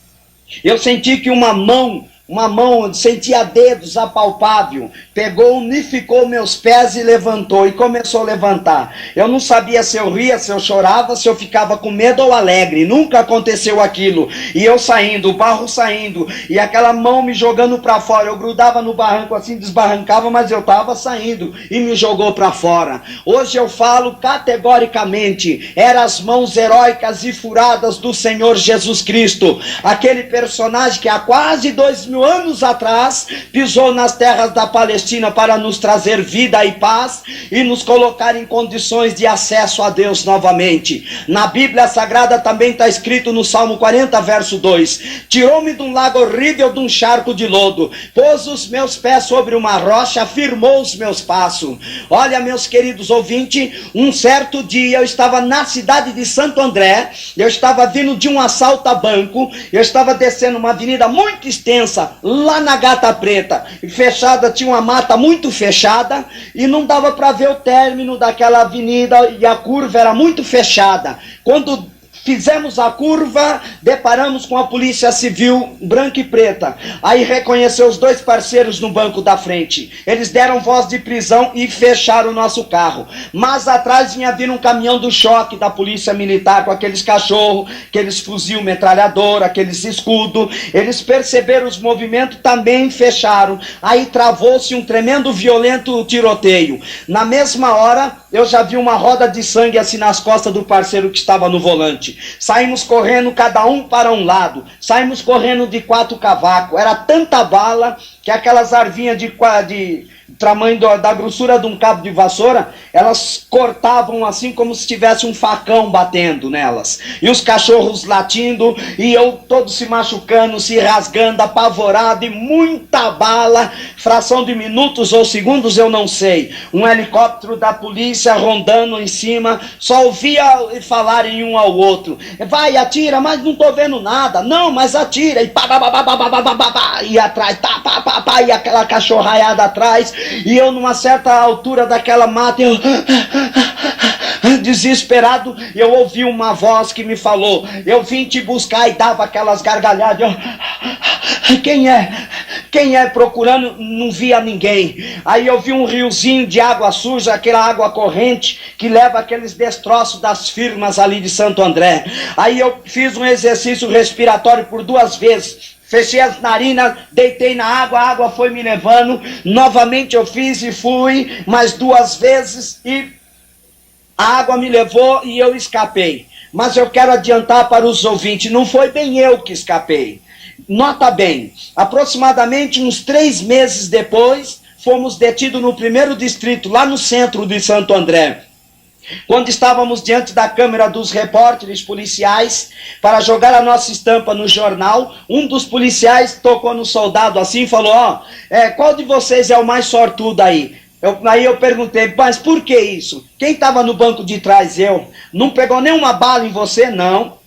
eu senti que uma mão, sentia dedos apalpável, pegou, unificou meus pés e levantou, e começou a levantar. Eu não sabia se eu ria, se eu chorava, se eu ficava com medo ou alegre. Nunca aconteceu aquilo. E eu saindo, o barro saindo, e aquela mão me jogando para fora. Eu grudava no barranco assim, desbarrancava, mas eu estava saindo, e me jogou para fora. Hoje eu falo categoricamente, eram as mãos heróicas e furadas do Senhor Jesus Cristo, aquele personagem que há quase 2000 anos atrás pisou nas terras da Palestina para nos trazer vida e paz e nos colocar em condições de acesso a Deus novamente. Na Bíblia Sagrada também está escrito no Salmo 40 verso 2: tirou-me de um lago horrível, de um charco de lodo, pôs os meus pés sobre uma rocha, firmou os meus passos. Olha, meus queridos ouvintes, um certo dia eu estava na cidade de Santo André, eu estava vindo de um assalto a banco, eu estava descendo uma avenida muito extensa, lá na Gata Preta, fechada, tinha uma mata muito fechada, e não dava para ver o término daquela avenida, e a curva era muito fechada. Quando fizemos a curva, deparamos com a polícia civil branca e preta. Aí reconheceu os dois parceiros no banco da frente. Eles deram voz de prisão e fecharam o nosso carro. Mas atrás vinha vir um caminhão do choque da polícia militar com aqueles cachorros, aqueles fuzil metralhador, aqueles escudos. Eles perceberam os movimentos, também fecharam. Aí travou-se um tremendo, violento tiroteio. Na mesma hora, eu já vi uma roda de sangue assim nas costas do parceiro que estava no volante. Saímos correndo cada um para um lado, saímos correndo de 4 cavacos, era tanta bala que aquelas arvinhas de tamanho da grossura de um cabo de vassoura, elas cortavam assim como se tivesse um facão batendo nelas, e os cachorros latindo, e eu todo se machucando, se rasgando, apavorado, e muita bala, fração de minutos ou segundos eu não sei, um helicóptero da polícia rondando em cima, só ouvia falarem um ao outro, vai, atira, mas não tô vendo nada, não, mas atira, e pá, pá, pá, pá, pá, pá, pá, pá, e atrás, tá, pá, pá, pá, e aquela cachorraiada atrás, e eu numa certa altura daquela mata, eu desesperado, eu ouvi uma voz que me falou, eu vim te buscar, e dava aquelas gargalhadas, quem é? Procurando, não via ninguém. Aí eu vi um riozinho de água suja, aquela água corrente que leva aqueles destroços das firmas ali de Santo André. Aí eu fiz um exercício respiratório por 2 vezes, fechei as narinas, deitei na água, a água foi me levando, novamente eu fiz e fui, mais 2 vezes, e a água me levou e eu escapei. Mas eu quero adiantar para os ouvintes, não foi bem eu que escapei. Nota bem, aproximadamente uns 3 meses depois, fomos detidos no 1º distrito, lá no centro de Santo André. Quando estávamos diante da câmera dos repórteres policiais para jogar a nossa estampa no jornal, um dos policiais tocou no soldado assim e falou, qual de vocês é o mais sortudo aí? Aí eu perguntei, mas por que isso? Quem estava no banco de trás? Eu. Não pegou nenhuma bala em você? Não.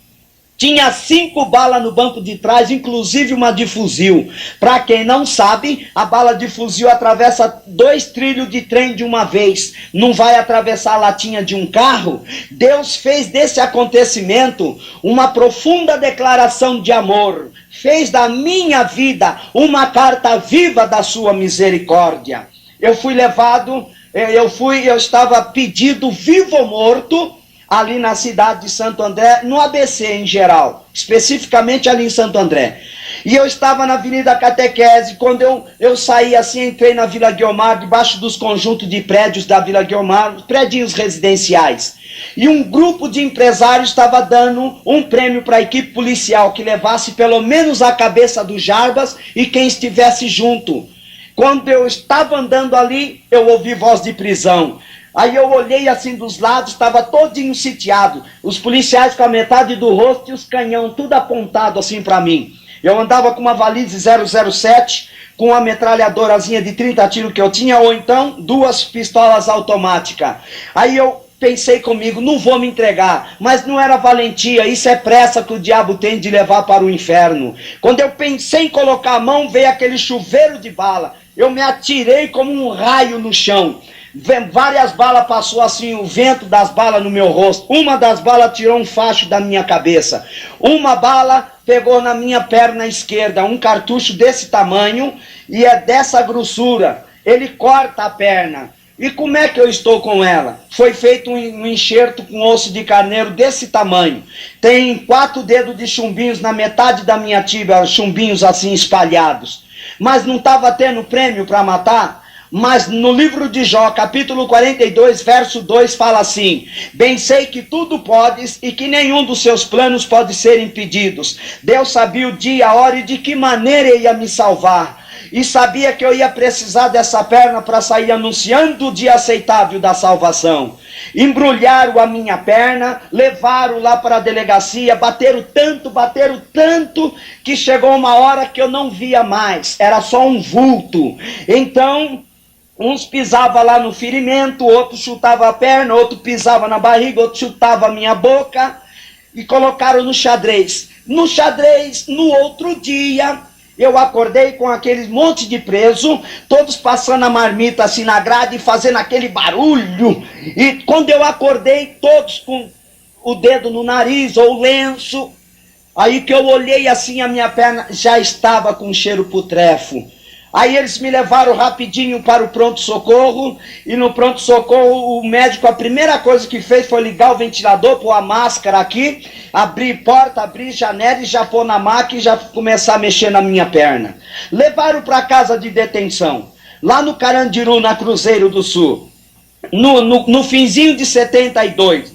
Tinha 5 balas no banco de trás, inclusive uma de fuzil. Para quem não sabe, a bala de fuzil atravessa 2 trilhos de trem de uma vez. Não vai atravessar a latinha de um carro. Deus fez desse acontecimento uma profunda declaração de amor. Fez da minha vida uma carta viva da sua misericórdia. Eu fui levado, eu estava pedido vivo ou morto, ali na cidade de Santo André, no ABC em geral, especificamente ali em Santo André. E eu estava na Avenida Catequese, quando eu saí assim, entrei na Vila Guiomar, debaixo dos conjuntos de prédios da Vila Guiomar, prédios residenciais. E um grupo de empresários estava dando um prêmio para a equipe policial que levasse pelo menos a cabeça do Jarbas e quem estivesse junto. Quando eu estava andando ali, eu ouvi voz de prisão. Aí eu olhei assim dos lados, estava todinho sitiado. Os policiais com a metade do rosto e os canhão tudo apontado assim para mim. Eu andava com uma valise 007, com uma metralhadorazinha de 30 tiros que eu tinha, ou então 2 pistolas automáticas. Aí eu pensei comigo, não vou me entregar, mas não era valentia, isso é pressa que o diabo tem de levar para o inferno. Quando eu pensei em colocar a mão, veio aquele chuveiro de bala. Eu me atirei como um raio no chão. Várias balas passou assim, o vento das balas no meu rosto. Uma das balas tirou um facho da minha cabeça. Uma bala pegou na minha perna esquerda, um cartucho desse tamanho e é dessa grossura. Ele corta a perna. E como é que eu estou com ela? Foi feito um enxerto com osso de carneiro desse tamanho. Tem 4 dedos de chumbinhos na metade da minha tíbia, chumbinhos assim espalhados. Mas não estava tendo prêmio para matar? Mas no livro de Jó, capítulo 42, verso 2, fala assim: bem sei que tudo podes e que nenhum dos seus planos pode ser impedidos. Deus sabia o dia, a hora e de que maneira ele ia me salvar. E sabia que eu ia precisar dessa perna para sair anunciando o dia aceitável da salvação. Embrulharam a minha perna, levaram lá para a delegacia, bateram tanto, que chegou uma hora que eu não via mais, era só um vulto. Então, uns pisavam lá no ferimento, outro chutava a perna, outro pisava na barriga, outro chutava a minha boca, e colocaram no xadrez. No xadrez, no outro dia, eu acordei com aquele monte de preso, todos passando a marmita assim na grade e fazendo aquele barulho. E quando eu acordei, todos com o dedo no nariz ou lenço. Aí que eu olhei assim, a minha perna já estava com cheiro putrefo. Aí eles me levaram rapidinho para o pronto-socorro, e no pronto-socorro o médico, a primeira coisa que fez foi ligar o ventilador, pôr a máscara aqui, abrir porta, abrir janela e já pôr na máquina e já começar a mexer na minha perna. Levaram para a casa de detenção, lá no Carandiru, na Cruzeiro do Sul, no finzinho de 72,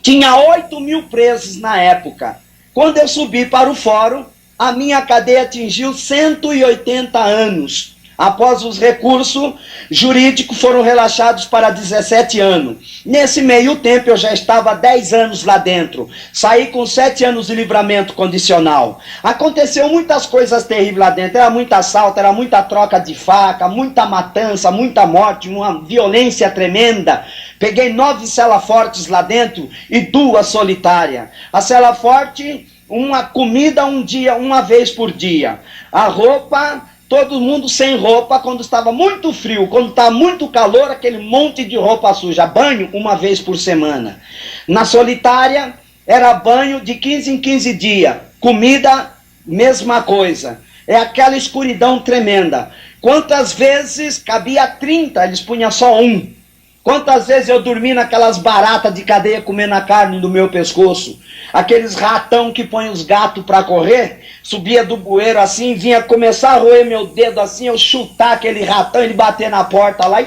tinha 8.000 presos na época. Quando eu subi para o fórum, a minha cadeia atingiu 180 anos. Após os recursos jurídicos foram relaxados para 17 anos. Nesse meio tempo eu já estava 10 anos lá dentro. Saí com 7 anos de livramento condicional. Aconteceu muitas coisas terríveis lá dentro. Era muito assalto, era muita troca de faca, muita matança, muita morte, uma violência tremenda. Peguei 9 celas fortes lá dentro e 2 solitárias. A cela forte, uma comida uma vez por dia. A roupa, todo mundo sem roupa quando estava muito frio. Quando está muito calor, aquele monte de roupa suja. Banho uma vez por semana. Na solitária, era banho de 15 em 15 dias. Comida, mesma coisa. É aquela escuridão tremenda. Quantas vezes cabia 30, eles punham só 1. Quantas vezes eu dormi naquelas baratas de cadeia comendo a carne do meu pescoço? Aqueles ratão que põem os gatos para correr, subia do bueiro assim, vinha começar a roer meu dedo assim, eu chutar aquele ratão, ele bater na porta lá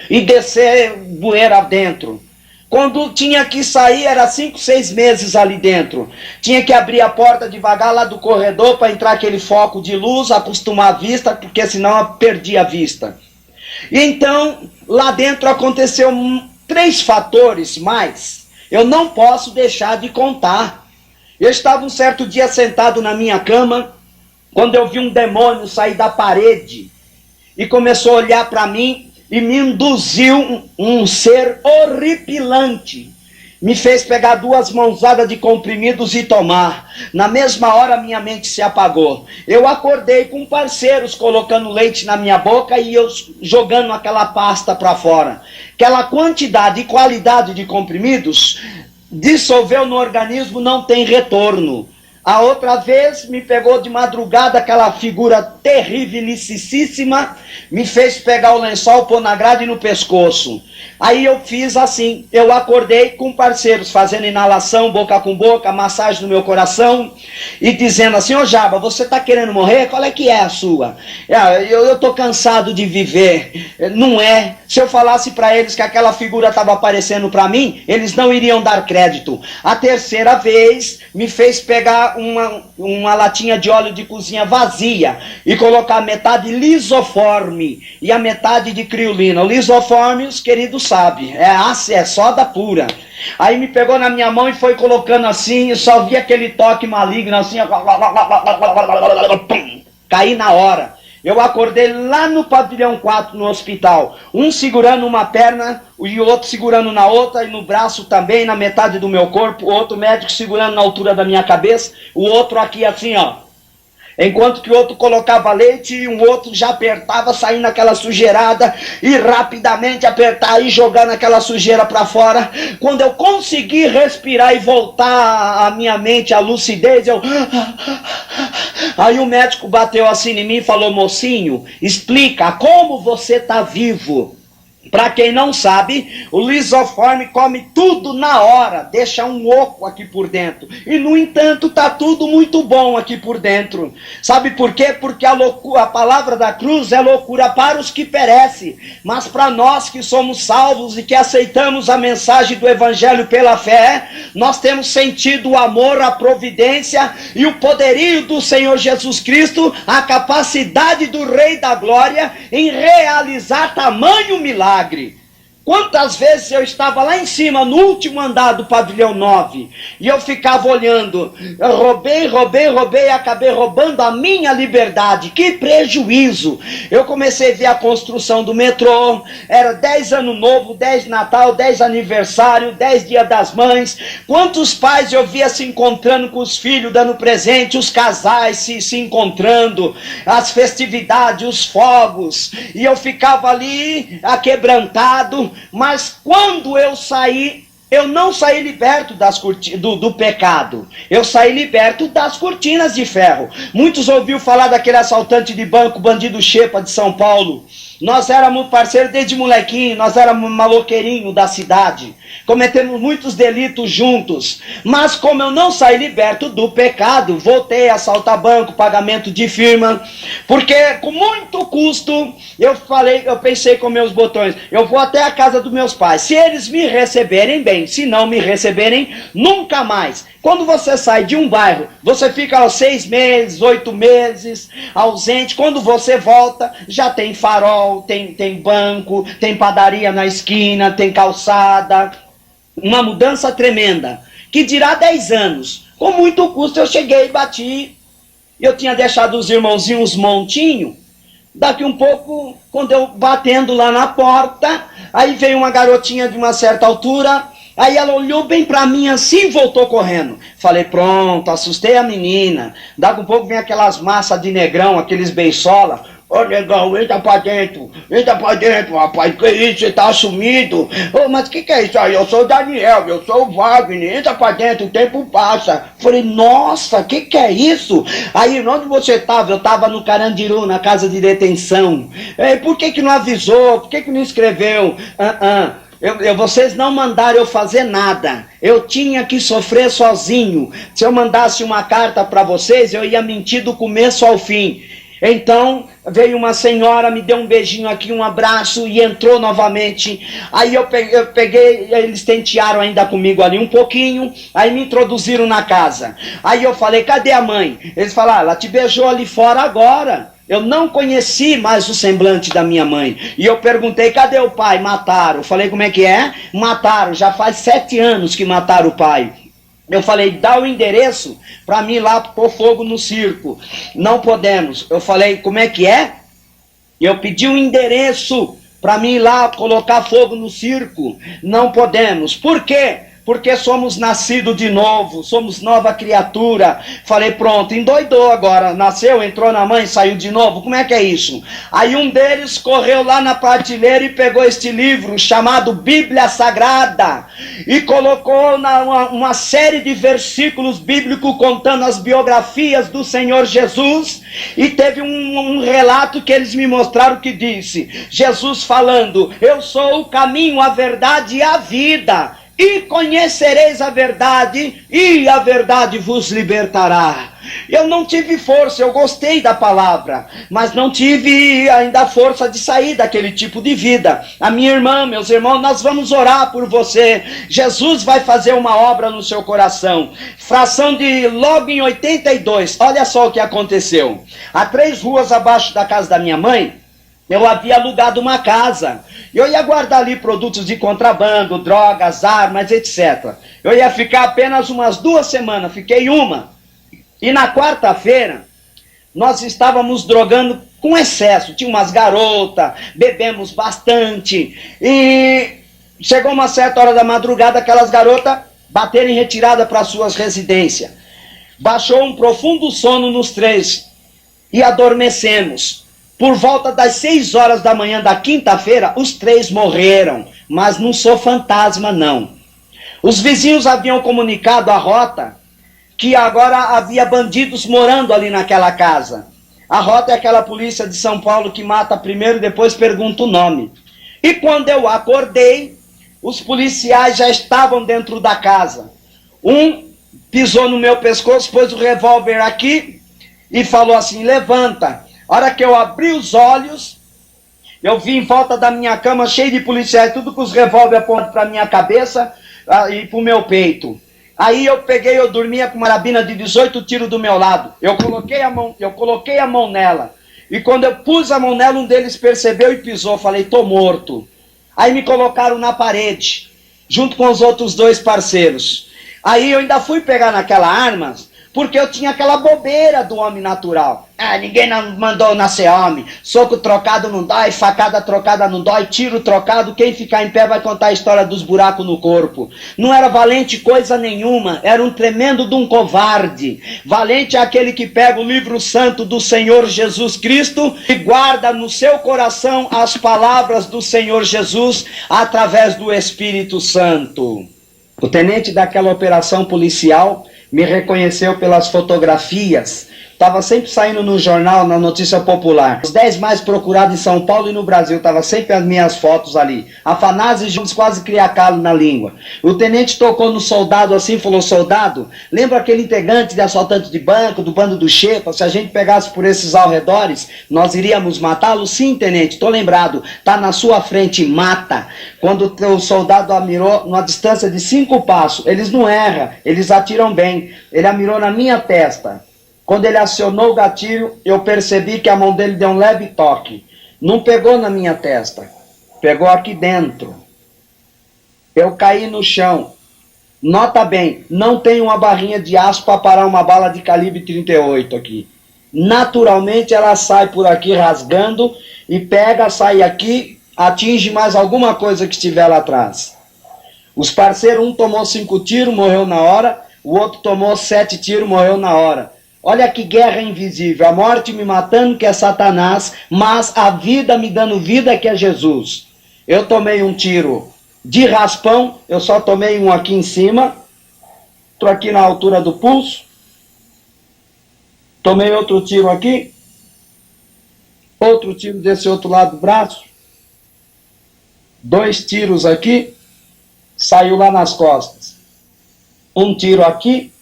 e descer bueiro adentro. Quando tinha que sair, era 5, 6 meses ali dentro. Tinha que abrir a porta devagar lá do corredor para entrar aquele foco de luz, acostumar a vista, porque senão eu perdia a vista. E então, lá dentro aconteceu 3 fatores mais. Eu não posso deixar de contar. Eu estava um certo dia sentado na minha cama, quando eu vi um demônio sair da parede e começou a olhar para mim e me induziu um ser horripilante. Me fez pegar 2 mãozadas de comprimidos e tomar. Na mesma hora minha mente se apagou. Eu acordei com parceiros colocando leite na minha boca e eu jogando aquela pasta para fora. Aquela quantidade e qualidade de comprimidos dissolveu no organismo, não tem retorno. A outra vez me pegou de madrugada aquela figura terribilicíssima, me fez pegar o lençol, pôr na grade e no pescoço. Aí eu fiz assim, eu acordei com parceiros, fazendo inalação, boca com boca, massagem no meu coração, e dizendo assim, ô Jaba, você está querendo morrer? Qual é que é a sua? Eu estou cansado de viver. Não é. Se eu falasse para eles que aquela figura estava aparecendo para mim, eles não iriam dar crédito. A terceira vez, me fez pegar uma latinha de óleo de cozinha vazia e colocar metade lisoforme e a metade de criolina. O lisoforme, os queridos sabem, é soda pura. Aí me pegou na minha mão e foi colocando assim, e só vi aquele toque maligno assim, caí na hora. Eu acordei lá no pavilhão 4, no hospital, um segurando uma perna e o outro segurando na outra, e no braço também, na metade do meu corpo, o outro médico segurando na altura da minha cabeça, o outro aqui assim, ó. Enquanto que o outro colocava leite e o outro já apertava, saindo aquela sujeirada, e rapidamente apertar e jogando aquela sujeira para fora. Quando eu consegui respirar e voltar a minha mente, a lucidez, aí o médico bateu assim em mim e falou, mocinho, explica como você está vivo. Para quem não sabe, o lisoforme come tudo na hora, deixa um oco aqui por dentro. E no entanto, está tudo muito bom aqui por dentro. Sabe por quê? Porque a palavra da cruz é loucura para os que perecem. Mas para nós que somos salvos e que aceitamos a mensagem do Evangelho pela fé, nós temos sentido o amor, a providência e o poderio do Senhor Jesus Cristo, a capacidade do Rei da Glória em realizar tamanho milagre. Quantas vezes eu estava lá em cima, no último andar do pavilhão 9, e eu ficava olhando, eu roubei, e acabei roubando a minha liberdade, que prejuízo. Eu comecei a ver a construção do metrô, era 10 anos novo, 10 Natal, 10 aniversário, 10 Dia das Mães, quantos pais eu via se encontrando com os filhos, dando presente, os casais se encontrando, as festividades, os fogos, e eu ficava ali, aquebrantado. Mas quando eu saí, eu não saí liberto do pecado. Eu saí liberto das cortinas de ferro. Muitos ouviram falar daquele assaltante de banco, bandido Xepa de São Paulo. Nós éramos parceiros desde molequinho, nós éramos maloqueirinho da cidade. Cometemos muitos delitos juntos. Mas como eu não saí liberto do pecado, voltei a assaltar banco, pagamento de firma. Porque com muito custo, eu pensei com meus botões, eu vou até a casa dos meus pais. Se eles me receberem bem, se não me receberem, nunca mais. Quando você sai de um bairro, você fica 6 meses, 8 meses, ausente. Quando você volta, já tem farol, tem banco, tem padaria na esquina, tem calçada. Uma mudança tremenda. Que dirá 10 anos. Com muito custo eu cheguei e bati. Eu tinha deixado os irmãozinhos montinho. Daqui um pouco, quando eu batendo lá na porta, aí veio uma garotinha de uma certa altura. Aí ela olhou bem pra mim assim e voltou correndo. Falei, pronto, assustei a menina. Daqui um pouco vem aquelas massas de negrão, aqueles beisola. Ô negão, entra pra dentro, rapaz, que isso, você tá sumido? Ô, mas que é isso aí? Eu sou o Daniel, eu sou o Wagner, entra pra dentro, o tempo passa. Falei, nossa, que é isso? Aí, onde você tava? Eu tava no Carandiru, na casa de detenção. Por que não avisou? Por que não escreveu? Vocês não mandaram eu fazer nada. Eu tinha que sofrer sozinho. Se eu mandasse uma carta para vocês, eu ia mentir do começo ao fim. Então veio uma senhora, me deu um beijinho aqui, um abraço e entrou novamente. Aí eu peguei, eles tentearam ainda comigo ali um pouquinho, aí me introduziram na casa. Aí eu falei, cadê a mãe? Eles falaram, ela te beijou ali fora agora. Eu não conheci mais o semblante da minha mãe. E eu perguntei, cadê o pai? Mataram. Eu falei, como é que é? Mataram, já faz 7 anos que mataram o pai. Eu falei, dá o endereço para mim ir lá pôr fogo no circo. Não podemos. Eu falei, como é que é? Eu pedi um endereço para mim ir lá colocar fogo no circo. Não podemos. Por quê? porque somos nascidos de novo, somos nova criatura. Falei, pronto, endoidou agora, nasceu, entrou na mãe, saiu de novo, como é que é isso? Aí um deles correu lá na prateleira e pegou este livro chamado Bíblia Sagrada e colocou uma série de versículos bíblicos contando as biografias do Senhor Jesus, e teve um relato que eles me mostraram que disse, Jesus falando, eu sou o caminho, a verdade e a vida, e conhecereis a verdade, e a verdade vos libertará. Eu não tive força, eu gostei da palavra, mas não tive ainda a força de sair daquele tipo de vida. A minha irmã, meus irmãos, nós vamos orar por você. Jesus vai fazer uma obra no seu coração. Fração de logo em 82, olha só o que aconteceu. A 3 ruas abaixo da casa da minha mãe, eu havia alugado uma casa. Eu ia guardar ali produtos de contrabando, drogas, armas, etc. Eu ia ficar apenas umas 2 semanas, fiquei uma. E na quarta-feira, nós estávamos drogando com excesso. Tinha umas garotas, bebemos bastante. E chegou uma certa hora da madrugada, aquelas garotas bateram em retirada para suas residências. Baixou um profundo sono nos 3 e adormecemos. Por volta das 6 horas da manhã da quinta-feira, os 3 morreram, mas não sou fantasma não. Os vizinhos haviam comunicado à rota que agora havia bandidos morando ali naquela casa. A rota é aquela polícia de São Paulo que mata primeiro e depois pergunta o nome. E quando eu acordei, os policiais já estavam dentro da casa. Um pisou no meu pescoço, pôs o revólver aqui e falou assim, levanta. A hora que eu abri os olhos, eu vi em volta da minha cama cheio de policiais, tudo com os revólver apontados para a minha cabeça e para o meu peito. Aí eu peguei, eu dormia com uma carabina de 18 tiros do meu lado. Eu coloquei a mão nela. E quando eu pus a mão nela, um deles percebeu e pisou. Falei, tô morto. Aí me colocaram na parede, junto com os outros 2 parceiros. Aí eu ainda fui pegar naquela arma, porque eu tinha aquela bobeira do homem natural. Ah, ninguém não mandou nascer homem. Soco trocado não dói, facada trocada não dói, tiro trocado, quem ficar em pé vai contar a história dos buracos no corpo. Não era valente coisa nenhuma, era um tremendo de um covarde. Valente é aquele que pega o livro santo do Senhor Jesus Cristo e guarda no seu coração as palavras do Senhor Jesus através do Espírito Santo. O tenente daquela operação policial me reconheceu pelas fotografias. Estava sempre saindo no jornal, na notícia popular. Os 10 mais procurados em São Paulo e no Brasil. Estava sempre as minhas fotos ali. Afanásio Juntos quase cria calo na língua. O tenente tocou no soldado assim, falou, soldado, lembra aquele integrante de assaltante de banco, do bando do Xepa? Se a gente pegasse por esses arredores, nós iríamos matá-lo? Sim, tenente, estou lembrado. Está na sua frente, mata. Quando o soldado mirou numa distância de 5 passos, eles não erram, eles atiram bem. Ele mirou na minha testa. Quando ele acionou o gatilho, eu percebi que a mão dele deu um leve toque. Não pegou na minha testa, pegou aqui dentro. Eu caí no chão. Nota bem, não tem uma barrinha de aço para parar uma bala de calibre 38 aqui. Naturalmente ela sai por aqui rasgando e pega, sai aqui, atinge mais alguma coisa que estiver lá atrás. Os parceiros, um tomou 5 tiros, morreu na hora, o outro tomou 7 tiros, morreu na hora. Olha que guerra invisível, a morte me matando que é Satanás, mas a vida me dando vida que é Jesus. Eu tomei um tiro de raspão, eu só tomei um aqui em cima, estou aqui na altura do pulso, tomei outro tiro aqui, outro tiro desse outro lado do braço, 2 tiros aqui, saiu lá nas costas, um tiro aqui,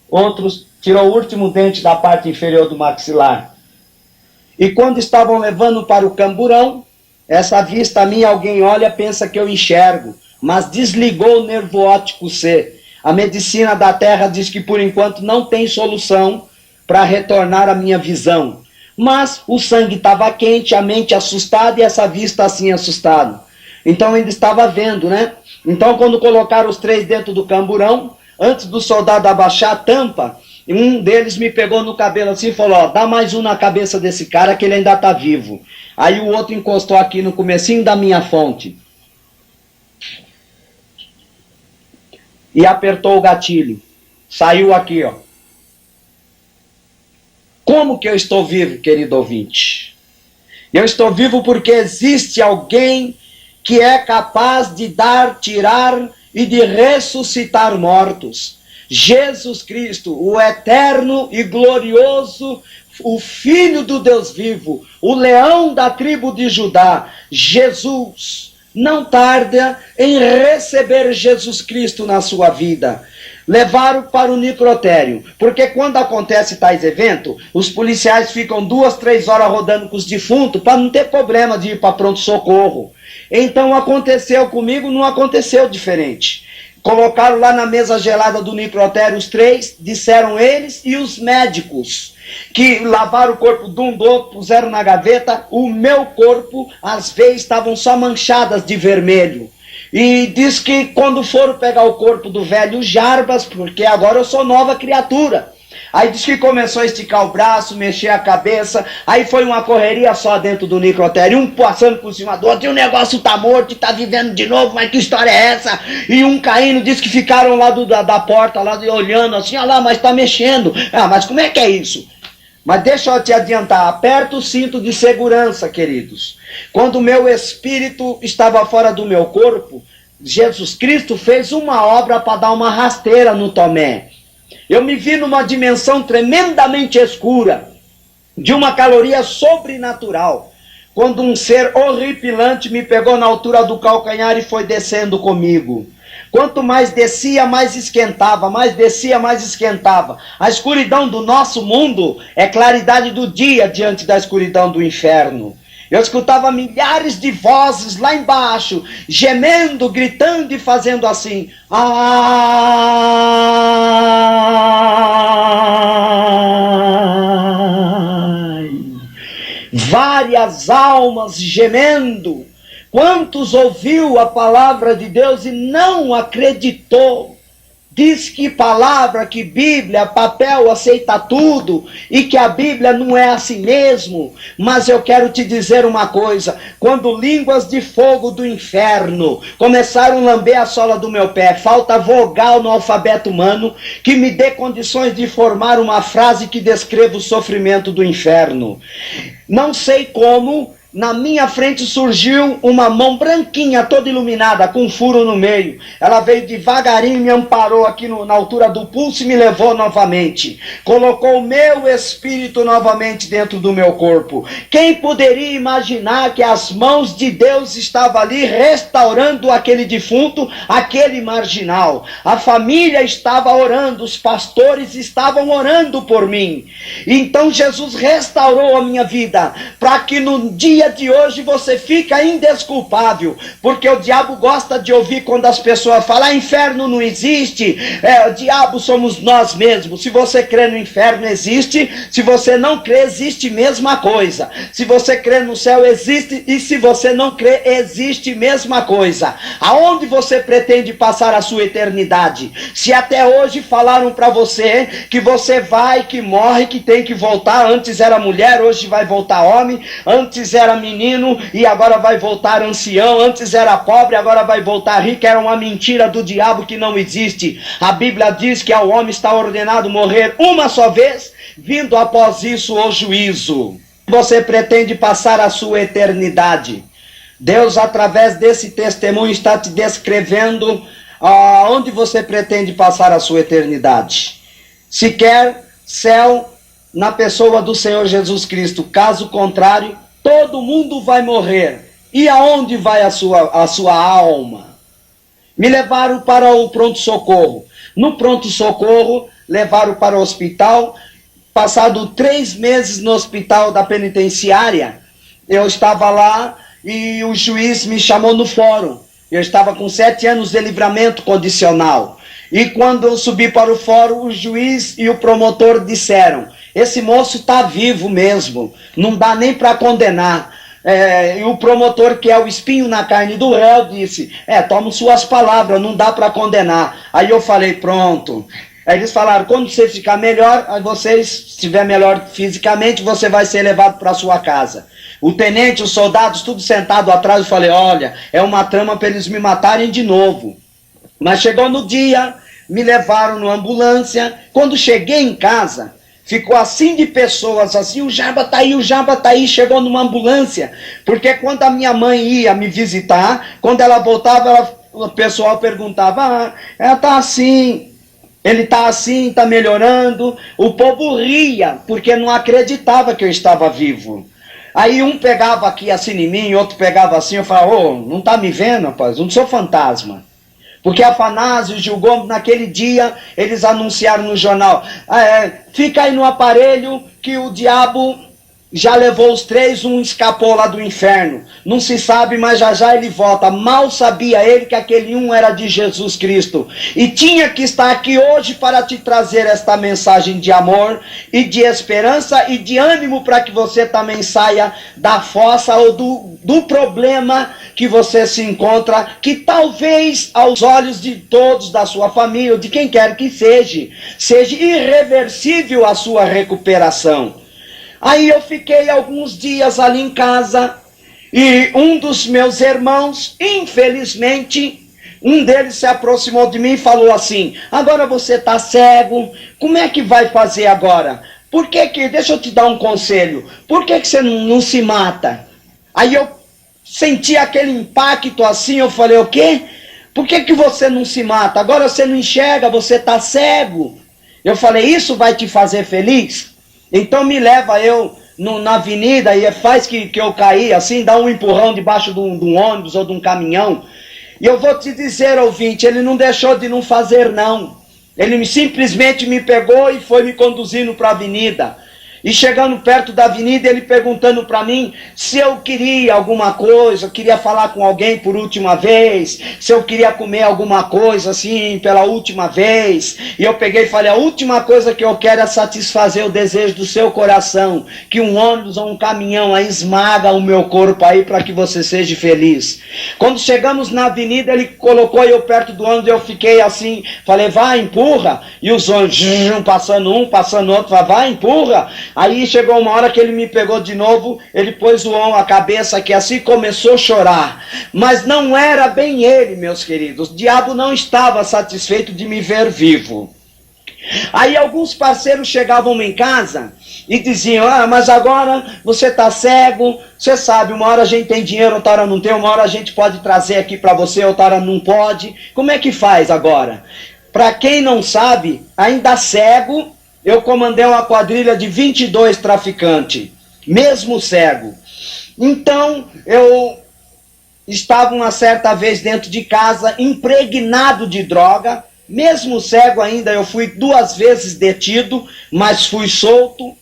outros tirou o último dente da parte inferior do maxilar. E quando estavam levando para o camburão, essa vista minha, alguém olha, pensa que eu enxergo, mas desligou o nervo óptico C. A medicina da Terra diz que por enquanto não tem solução para retornar a minha visão. Mas o sangue estava quente, a mente assustada e essa vista assim assustada. Então ainda estava vendo, né? Então quando colocaram os 3 dentro do camburão, antes do soldado abaixar a tampa, um deles me pegou no cabelo assim e falou, ó, dá mais um na cabeça desse cara que ele ainda está vivo. Aí o outro encostou aqui no comecinho da minha fonte. e apertou o gatilho. Saiu aqui, ó. Como que eu estou vivo, querido ouvinte? Eu estou vivo porque existe alguém que é capaz de dar, tirar e de ressuscitar mortos. Jesus Cristo, o eterno e glorioso, o Filho do Deus vivo, o leão da tribo de Judá, Jesus, não tarda em receber Jesus Cristo na sua vida. Levaram para o necrotério, porque quando acontece tais eventos, os policiais ficam 2, 3 horas rodando com os defuntos para não ter problema de ir para pronto-socorro. Então aconteceu comigo, não aconteceu diferente. Colocaram lá na mesa gelada do necrotério os 3, disseram eles e os médicos, que lavaram o corpo de um do outro, puseram na gaveta. O meu corpo, as veias estavam só manchadas de vermelho. E diz que quando foram pegar o corpo do velho Jarbas, porque agora eu sou nova criatura, aí diz que começou a esticar o braço, mexer a cabeça, aí foi uma correria só dentro do necrotério, um passando por cima do outro, e o negócio tá morto e tá vivendo de novo, mas que história é essa? E um caindo, diz que ficaram lá da porta, lá olhando assim, olha lá, mas tá mexendo. Ah, mas como é que é isso? Mas deixa eu te adiantar, aperta o cinto de segurança, queridos. Quando o meu espírito estava fora do meu corpo, Jesus Cristo fez uma obra para dar uma rasteira no Tomé. Eu me vi numa dimensão tremendamente escura, de uma caloria sobrenatural, quando um ser horripilante me pegou na altura do calcanhar e foi descendo comigo. Quanto mais descia, mais esquentava, mais descia, mais esquentava. A escuridão do nosso mundo é claridade do dia diante da escuridão do inferno. Eu escutava milhares de vozes lá embaixo, gemendo, gritando e fazendo assim. Ai! Várias almas gemendo. Quantos ouviu a palavra de Deus e não acreditou? Diz que palavra, que Bíblia, papel aceita tudo, e que a Bíblia não é assim mesmo. Mas eu quero te dizer uma coisa, quando línguas de fogo do inferno começaram a lamber a sola do meu pé, falta vogal no alfabeto humano que me dê condições de formar uma frase que descreva o sofrimento do inferno. Não sei como, na minha frente surgiu uma mão branquinha, toda iluminada, com um furo no meio. Ela veio devagarinho, me amparou aqui na altura do pulso e me levou novamente. Colocou o meu espírito novamente dentro do meu corpo. Quem poderia imaginar que as mãos de Deus estavam ali restaurando aquele defunto, aquele marginal? A família estava orando, os pastores estavam orando por mim. Então Jesus restaurou a minha vida, para que no dia de hoje você fica indesculpável, porque o diabo gosta de ouvir quando as pessoas falam, inferno não existe, o diabo somos nós mesmos. Se você crê no inferno, existe. Se você não crê, existe mesma coisa. Se você crê no céu, existe, e se você não crê, existe mesma coisa. Aonde você pretende passar a sua eternidade? Se até hoje falaram para você que você vai, que morre, que tem que voltar, antes era mulher, hoje vai voltar homem, antes era menino e agora vai voltar ancião, antes era pobre, agora vai voltar rico, era uma mentira do diabo que não existe. A Bíblia diz que ao homem está ordenado morrer uma só vez, vindo após isso o juízo. Você pretende passar a sua eternidade? Deus, através desse testemunho, está te descrevendo aonde você pretende passar a sua eternidade. Se quer céu na pessoa do Senhor Jesus Cristo, caso contrário, todo mundo vai morrer. E aonde vai a sua alma? Me levaram para o pronto-socorro. No pronto-socorro, levaram para o hospital. Passado 3 meses no hospital da penitenciária, eu estava lá e o juiz me chamou no fórum. Eu estava com 7 anos de livramento condicional. E quando eu subi para o fórum, o juiz e o promotor disseram, esse moço está vivo mesmo, não dá nem para condenar. E o promotor, que é o espinho na carne do réu, disse, toma suas palavras, não dá para condenar. Aí eu falei, pronto. Aí eles falaram, quando você ficar melhor, se estiver melhor fisicamente, você vai ser levado para sua casa. O tenente, os soldados, tudo sentado atrás, eu falei, olha, é uma trama para eles me matarem de novo. Mas chegou no dia me levaram numa ambulância. Quando cheguei em casa, ficou assim de pessoas, assim, o Jaba tá aí, o Jaba tá aí, chegou numa ambulância. Porque quando a minha mãe ia me visitar, quando ela voltava, o pessoal perguntava, ela tá assim, ele tá assim, tá melhorando. O povo ria, porque não acreditava que eu estava vivo. Aí um pegava aqui assim em mim, outro pegava assim, eu falava, não tá me vendo, rapaz? Eu não sou fantasma. Porque Afanásio e Gil Gomes, naquele dia, eles anunciaram no jornal, fica aí no aparelho que o diabo já levou os 3, um escapou lá do inferno. Não se sabe, mas já já ele volta. Mal sabia ele que aquele um era de Jesus Cristo. E tinha que estar aqui hoje para te trazer esta mensagem de amor e de esperança e de ânimo para que você também saia da fossa ou do problema que você se encontra, que talvez aos olhos de todos da sua família, ou de quem quer que seja irreversível a sua recuperação. Aí eu fiquei alguns dias ali em casa e um dos meus irmãos, infelizmente, um deles se aproximou de mim e falou assim, agora você está cego, como é que vai fazer agora? Por que, deixa eu te dar um conselho, por que você não se mata? Aí eu senti aquele impacto assim, eu falei, o quê? Por que você não se mata? Agora você não enxerga, você está cego. Eu falei, isso vai te fazer feliz? Então me leva eu na avenida e faz que eu caí, assim, dá um empurrão debaixo de um ônibus ou de um caminhão. E eu vou te dizer, ouvinte, ele não deixou de não fazer, não. Ele simplesmente me pegou e foi me conduzindo para a avenida. E chegando perto da avenida, ele perguntando para mim se eu queria alguma coisa, eu queria falar com alguém por última vez, se eu queria comer alguma coisa assim pela última vez. E eu peguei e falei, a última coisa que eu quero é satisfazer o desejo do seu coração, que um ônibus ou um caminhão aí esmaga o meu corpo aí para que você seja feliz. Quando chegamos na avenida, ele colocou eu perto do ônibus, eu fiquei assim, falei, vai, empurra. E os ônibus passando um, passando outro, falei, vai, empurra. Aí chegou uma hora que ele me pegou de novo, ele pôs a cabeça aqui assim e começou a chorar. Mas não era bem ele, meus queridos. O diabo não estava satisfeito de me ver vivo. Aí alguns parceiros chegavam em casa e diziam, mas agora você está cego, você sabe, uma hora a gente tem dinheiro, outra hora não tem, uma hora a gente pode trazer aqui para você, outra hora não pode. Como é que faz agora? Para quem não sabe, ainda cego, eu comandei uma quadrilha de 22 traficantes, mesmo cego. Então, eu estava uma certa vez dentro de casa, impregnado de droga, mesmo cego ainda, eu fui 2 vezes detido, mas fui solto.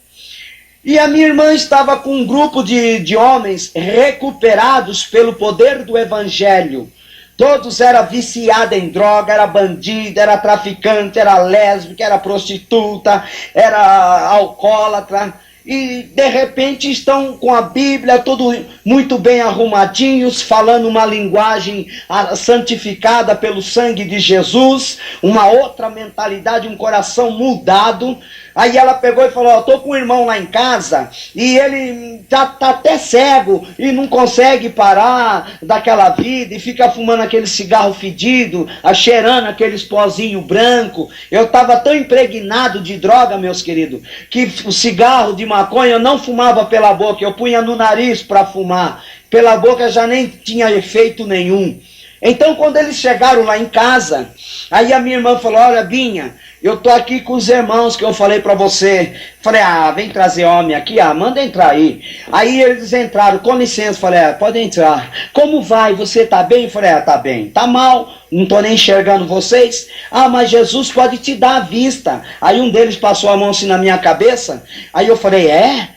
E a minha irmã estava com um grupo de homens recuperados pelo poder do evangelho. Todos eram viciados em droga, era bandido, era traficante, era lésbica, era prostituta, era alcoólatra. E de repente estão com a Bíblia, tudo muito bem arrumadinhos, falando uma linguagem santificada pelo sangue de Jesus, uma outra mentalidade, um coração mudado. Aí ela pegou e falou, estou com um irmão lá em casa e ele tá até cego e não consegue parar daquela vida e fica fumando aquele cigarro fedido, cheirando aqueles pozinhos branco. Eu estava tão impregnado de droga, meus queridos, que o cigarro de maconha eu não fumava pela boca, eu punha no nariz para fumar. Pela boca já nem tinha efeito nenhum. Então quando eles chegaram lá em casa, aí a minha irmã falou, olha Binha, eu tô aqui com os irmãos que eu falei para você. Falei, vem trazer homem aqui, manda entrar aí. Aí eles entraram, com licença, falei, pode entrar. Como vai, você tá bem? Falei, tá bem. Tá mal, não tô nem enxergando vocês. Mas Jesus pode te dar a vista. Aí um deles passou a mão assim na minha cabeça. Aí eu falei,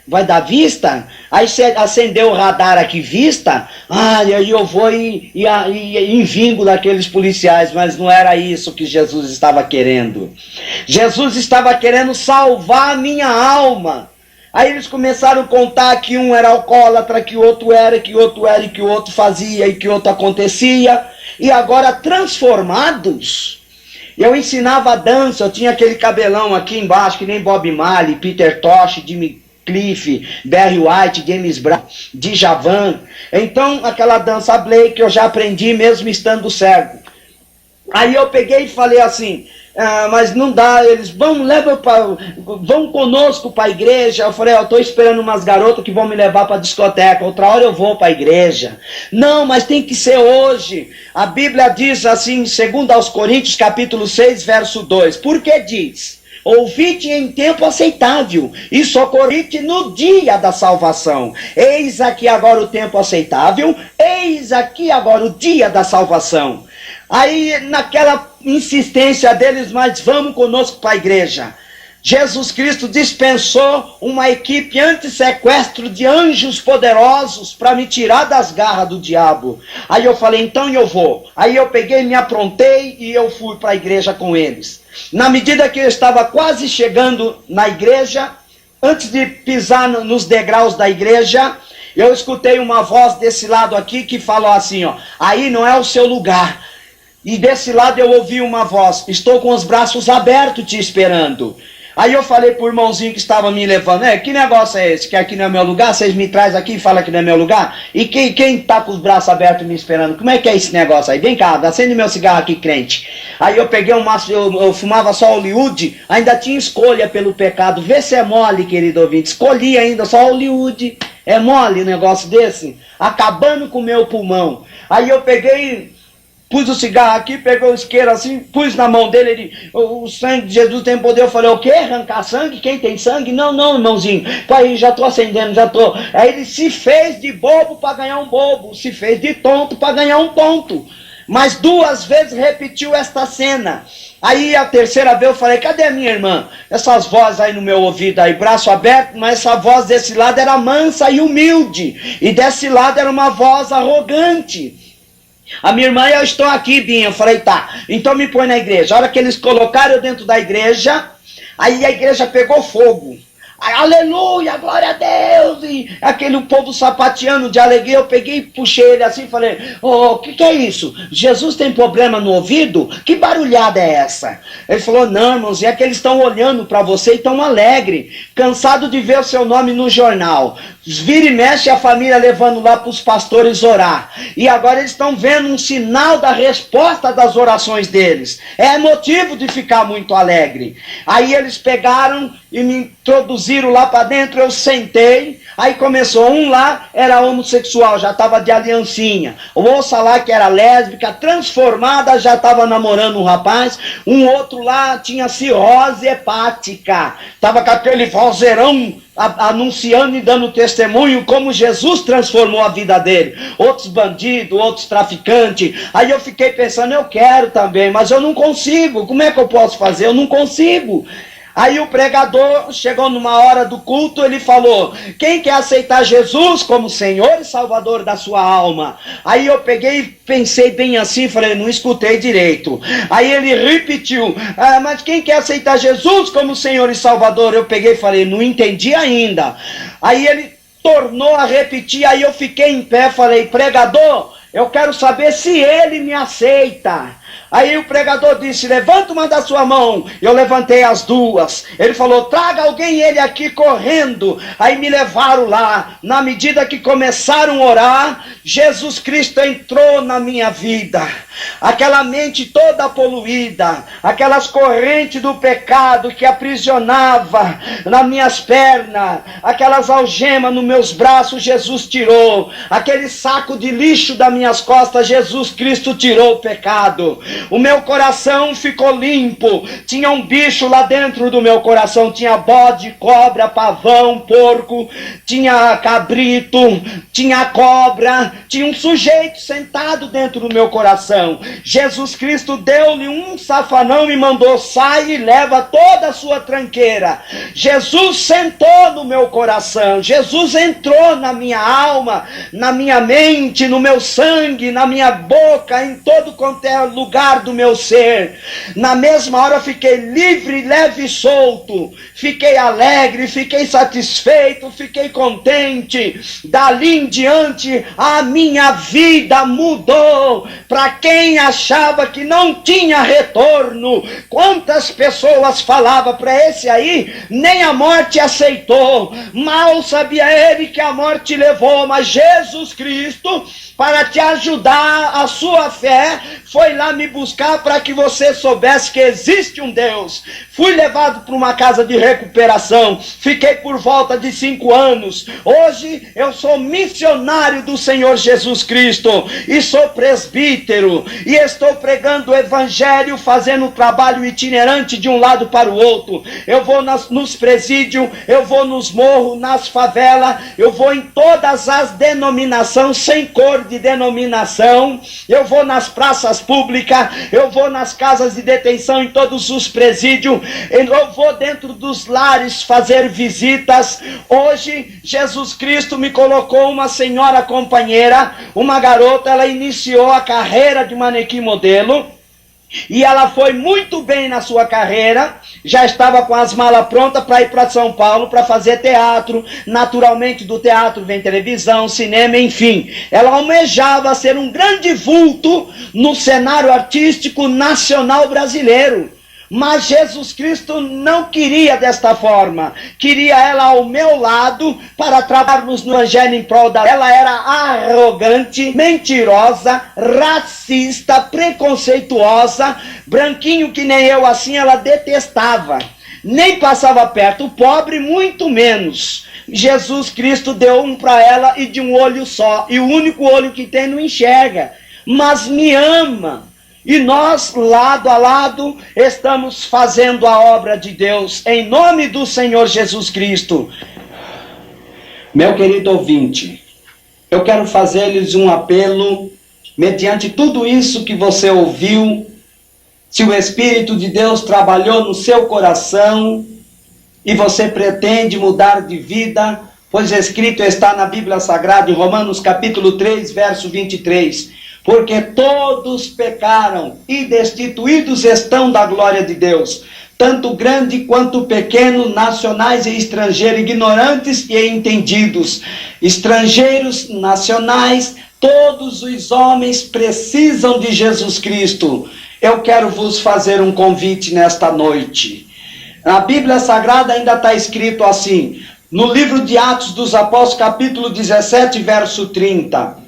vai dar vista? Aí você acendeu o radar aqui, vista? E aí eu vou e envingo daqueles policiais, mas não era isso que Jesus estava querendo. Jesus estava querendo salvar a minha alma. Aí eles começaram a contar que um era alcoólatra, que o outro era, que o outro era, e que o outro fazia, e que o outro acontecia. E agora transformados, eu ensinava dança, eu tinha aquele cabelão aqui embaixo, que nem Bob Marley, Peter Tosh, Jimmy Cliff, Barry White, James Brown, Djavan. Então aquela dança Blake eu já aprendi mesmo estando cego. Aí eu peguei e falei assim, mas não dá, eles vão conosco para a igreja. Eu falei, eu estou esperando umas garotas que vão me levar para a discoteca, outra hora eu vou para a igreja. Não, mas tem que ser hoje. A Bíblia diz assim, segundo aos Coríntios, capítulo 6, verso 2, por que diz? Ouvi-te em tempo aceitável e socorri-te no dia da salvação. Eis aqui agora o tempo aceitável, eis aqui agora o dia da salvação. Aí naquela insistência deles, mas vamos conosco para a igreja. Jesus Cristo dispensou uma equipe anti-sequestro de anjos poderosos para me tirar das garras do diabo. Aí eu falei, então eu vou. Aí eu peguei, me aprontei e eu fui para a igreja com eles. Na medida que eu estava quase chegando na igreja, antes de pisar nos degraus da igreja, eu escutei uma voz desse lado aqui que falou assim, ó, aí não é o seu lugar. E desse lado eu ouvi uma voz, estou com os braços abertos te esperando. Aí eu falei pro irmãozinho que estava me levando, que negócio é esse? Que aqui não é meu lugar? Vocês me trazem aqui e falam que não é meu lugar? E quem tá com os braços abertos me esperando? Como é que é esse negócio aí? Vem cá, acende meu cigarro aqui, crente. Aí eu peguei um maço, eu fumava só Hollywood, ainda tinha escolha pelo pecado. Vê se é mole, querido ouvinte. Escolhi ainda só Hollywood. É mole um negócio desse? Acabando com o meu pulmão. Aí eu peguei... Pus o cigarro aqui, pegou o isqueiro assim, pus na mão dele, ele, o sangue de Jesus tem poder. Eu falei, o quê? Arrancar sangue? Quem tem sangue? Não, não, irmãozinho. Pai, já estou acendendo, já estou. Aí ele se fez de bobo para ganhar um bobo, se fez de tonto para ganhar um tonto. Mas 2 vezes repetiu esta cena. Aí a terceira vez eu falei, cadê a minha irmã? Essas vozes aí no meu ouvido aí, braço aberto, mas essa voz desse lado era mansa e humilde. E desse lado era uma voz arrogante. A minha irmã, eu estou aqui, Binha. Eu falei, tá, então me põe na igreja. A hora que eles colocaram eu dentro da igreja, aí a igreja pegou fogo. Aleluia, glória a Deus. E aquele povo sapateando de alegria, eu peguei e puxei ele assim e falei, o que é isso? Jesus tem problema no ouvido? Que barulhada é essa? Ele falou, não, irmãos, é que eles estão olhando para você e estão alegres, cansado de ver o seu nome no jornal. Vira e mexe a família levando lá para os pastores orar. E agora eles estão vendo um sinal da resposta das orações deles. É motivo de ficar muito alegre. Aí eles pegaram e me introduziram lá para dentro, eu sentei. Aí começou, um lá era homossexual, já estava de aliancinha. O moça lá que era lésbica, transformada, já estava namorando um rapaz. Um outro lá tinha cirrose hepática. Estava com aquele vozeirão anunciando e dando testemunho como Jesus transformou a vida dele. Outros bandidos, outros traficantes. Aí eu fiquei pensando, eu quero também, mas eu não consigo. Como é que eu posso fazer? Eu não consigo. Aí o pregador chegou numa hora do culto, ele falou, quem quer aceitar Jesus como Senhor e Salvador da sua alma? Aí eu peguei e pensei bem assim, falei, não escutei direito. Aí ele repetiu, mas quem quer aceitar Jesus como Senhor e Salvador? Eu peguei e falei, não entendi ainda. Aí ele tornou a repetir, aí eu fiquei em pé, falei, pregador, eu quero saber se ele me aceita. Aí o pregador disse, levanta uma da sua mão. Eu levantei as duas. Ele falou, traga alguém ele aqui correndo. Aí me levaram lá. Na medida que começaram a orar, Jesus Cristo entrou na minha vida. Aquela mente toda poluída, aquelas correntes do pecado que aprisionava nas minhas pernas, aquelas algemas nos meus braços, Jesus tirou. Aquele saco de lixo das minhas costas, Jesus Cristo tirou o pecado. O meu coração ficou limpo. Tinha um bicho lá dentro do meu coração. Tinha bode, cobra, pavão, porco. Tinha cabrito. Tinha cobra. Tinha um sujeito sentado dentro do meu coração. Jesus Cristo deu-lhe um safanão e mandou, sai e leva toda a sua tranqueira. Jesus sentou no meu coração. Jesus entrou na minha alma, na minha mente, no meu sangue, na minha boca, em todo quanto é lugar do meu ser. Na mesma hora eu fiquei livre, leve e solto. Fiquei alegre, fiquei satisfeito, fiquei contente. Dali em diante a minha vida mudou. Para quem achava que não tinha retorno, quantas pessoas falavam para esse aí, nem a morte aceitou. Mal sabia ele que a morte levou, mas Jesus Cristo, para te ajudar a sua fé, foi lá me me buscar para que você soubesse que existe um Deus. Fui levado para uma casa de recuperação. Fiquei por volta de 5 anos. Hoje eu sou missionário do Senhor Jesus Cristo. E sou presbítero. E estou pregando o evangelho, fazendo trabalho itinerante de um lado para o outro. Eu vou nos presídios, eu vou nos morros, nas favelas, eu vou em todas as denominações, sem cor de denominação. Eu vou nas praças públicas, eu vou nas casas de detenção, em todos os presídios, eu vou dentro dos lares fazer visitas. Hoje Jesus Cristo me colocou uma senhora companheira, uma garota. Ela iniciou a carreira de manequim modelo e ela foi muito bem na sua carreira. Já estava com as malas prontas para ir para São Paulo para fazer teatro. Naturalmente do teatro vem televisão, cinema, enfim. Ela almejava ser um grande vulto no cenário artístico nacional brasileiro. Mas Jesus Cristo não queria desta forma. Queria ela ao meu lado para trabalharmos no evangelho em prol dela. Ela era arrogante, mentirosa, racista, preconceituosa. Branquinho que nem eu assim, ela detestava. Nem passava perto. O pobre muito menos. Jesus Cristo deu um para ela e de um olho só. E o único olho que tem não enxerga. Mas me ama. E nós, lado a lado, estamos fazendo a obra de Deus, em nome do Senhor Jesus Cristo. Meu querido ouvinte, eu quero fazer-lhes um apelo, mediante tudo isso que você ouviu, se o Espírito de Deus trabalhou no seu coração, e você pretende mudar de vida, pois escrito está na Bíblia Sagrada, em Romanos capítulo 3, verso 23, porque todos pecaram e destituídos estão da glória de Deus, tanto grande quanto pequeno, nacionais e estrangeiros, ignorantes e entendidos, estrangeiros, nacionais, todos os homens precisam de Jesus Cristo. Eu quero vos fazer um convite nesta noite. Na Bíblia Sagrada ainda está escrito assim, no livro de Atos dos Apóstolos, capítulo 17, verso 30.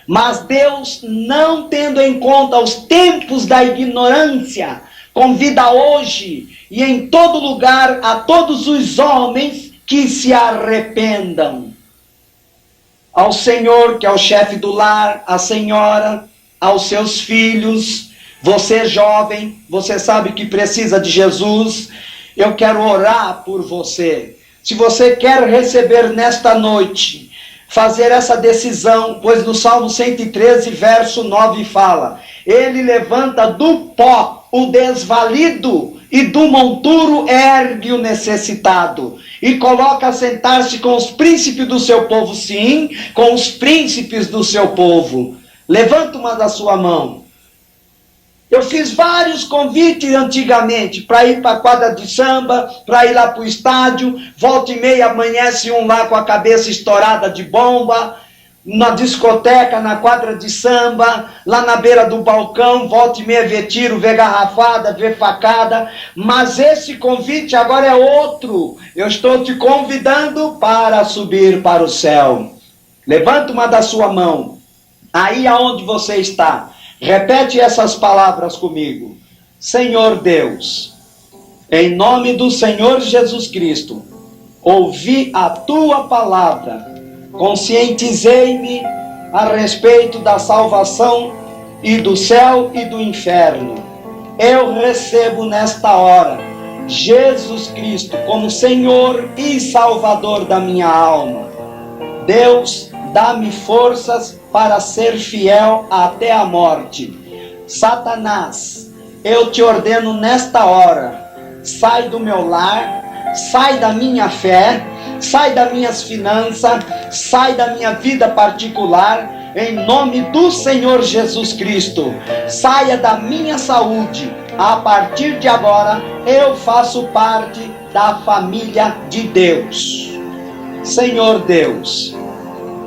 Mas Deus, não tendo em conta os tempos da ignorância, convida hoje e em todo lugar a todos os homens que se arrependam. Ao Senhor, que é o chefe do lar, à senhora, aos seus filhos, você jovem, você sabe que precisa de Jesus, eu quero orar por você. Se você quer receber nesta noite, fazer essa decisão, pois no Salmo 113, verso 9 fala, ele levanta do pó o desvalido e do monturo ergue o necessitado e coloca a sentar-se com os príncipes do seu povo, sim, com os príncipes do seu povo. Levanta uma da sua mão. Eu fiz vários convites antigamente para ir para a quadra de samba, para ir lá para o estádio, volta e meia amanhece um lá com a cabeça estourada de bomba, na discoteca, na quadra de samba, lá na beira do balcão, volta e meia vê tiro, vê garrafada, vê facada, mas esse convite agora é outro. Eu estou te convidando para subir para o céu. Levanta uma da sua mão, aí aonde você está. Repete essas palavras comigo. Senhor Deus, em nome do Senhor Jesus Cristo, ouvi a tua palavra, conscientizei-me a respeito da salvação e do céu e do inferno. Eu recebo nesta hora Jesus Cristo como Senhor e Salvador da minha alma. Deus, dá-me forças para ser fiel até a morte. Satanás, eu te ordeno nesta hora, sai do meu lar, sai da minha fé, sai das minhas finanças, sai da minha vida particular, em nome do Senhor Jesus Cristo. Saia da minha saúde. A partir de agora, eu faço parte da família de Deus. Senhor Deus,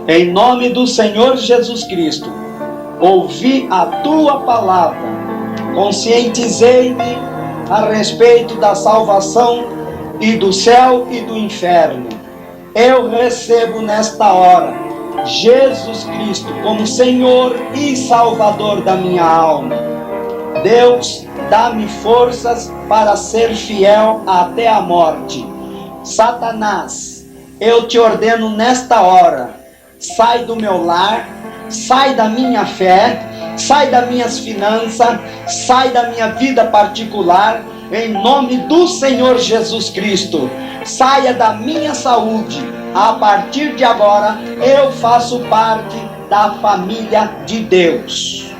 em nome do Senhor Jesus Cristo, ouvi a tua palavra, conscientizei-me a respeito da salvação e do céu e do inferno. Eu recebo nesta hora Jesus Cristo como Senhor e Salvador da minha alma. Deus, dá-me forças para ser fiel até a morte. Satanás, eu te ordeno nesta hora, sai do meu lar, sai da minha fé, sai das minhas finanças, sai da minha vida particular, em nome do Senhor Jesus Cristo. Saia da minha saúde. A partir de agora, eu faço parte da família de Deus.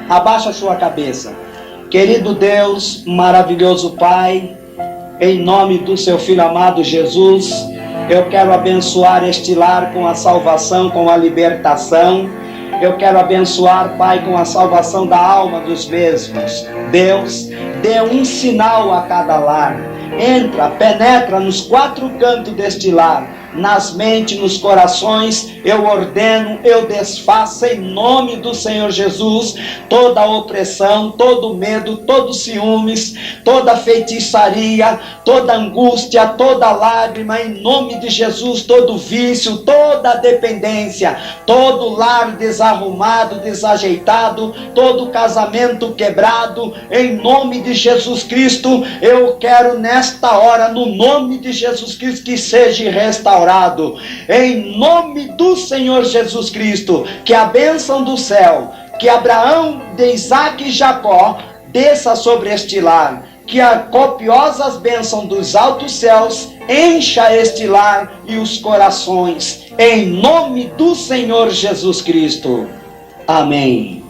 Abaixa a sua cabeça. Querido Deus, maravilhoso Pai, em nome do seu Filho amado Jesus, eu quero abençoar este lar com a salvação, com a libertação. Eu quero abençoar, Pai, com a salvação da alma dos mesmos. Deus, dê um sinal a cada lar. Entra, penetra nos 4 cantos deste lar, nas mentes, nos corações. Eu ordeno, eu desfaço em nome do Senhor Jesus toda a opressão, todo medo, todo ciúmes, toda feitiçaria, toda angústia, toda lágrima, em nome de Jesus, todo vício, toda dependência, todo lar desarrumado, desajeitado, todo casamento quebrado, em nome de Jesus Cristo. Eu quero nesta hora, no nome de Jesus Cristo, que seja restaurado, em nome do Senhor Jesus Cristo, que a bênção do céu, que Abraão, de Isaac e Jacó, desça sobre este lar, que a copiosas bênçãos dos altos céus encha este lar e os corações, em nome do Senhor Jesus Cristo. Amém.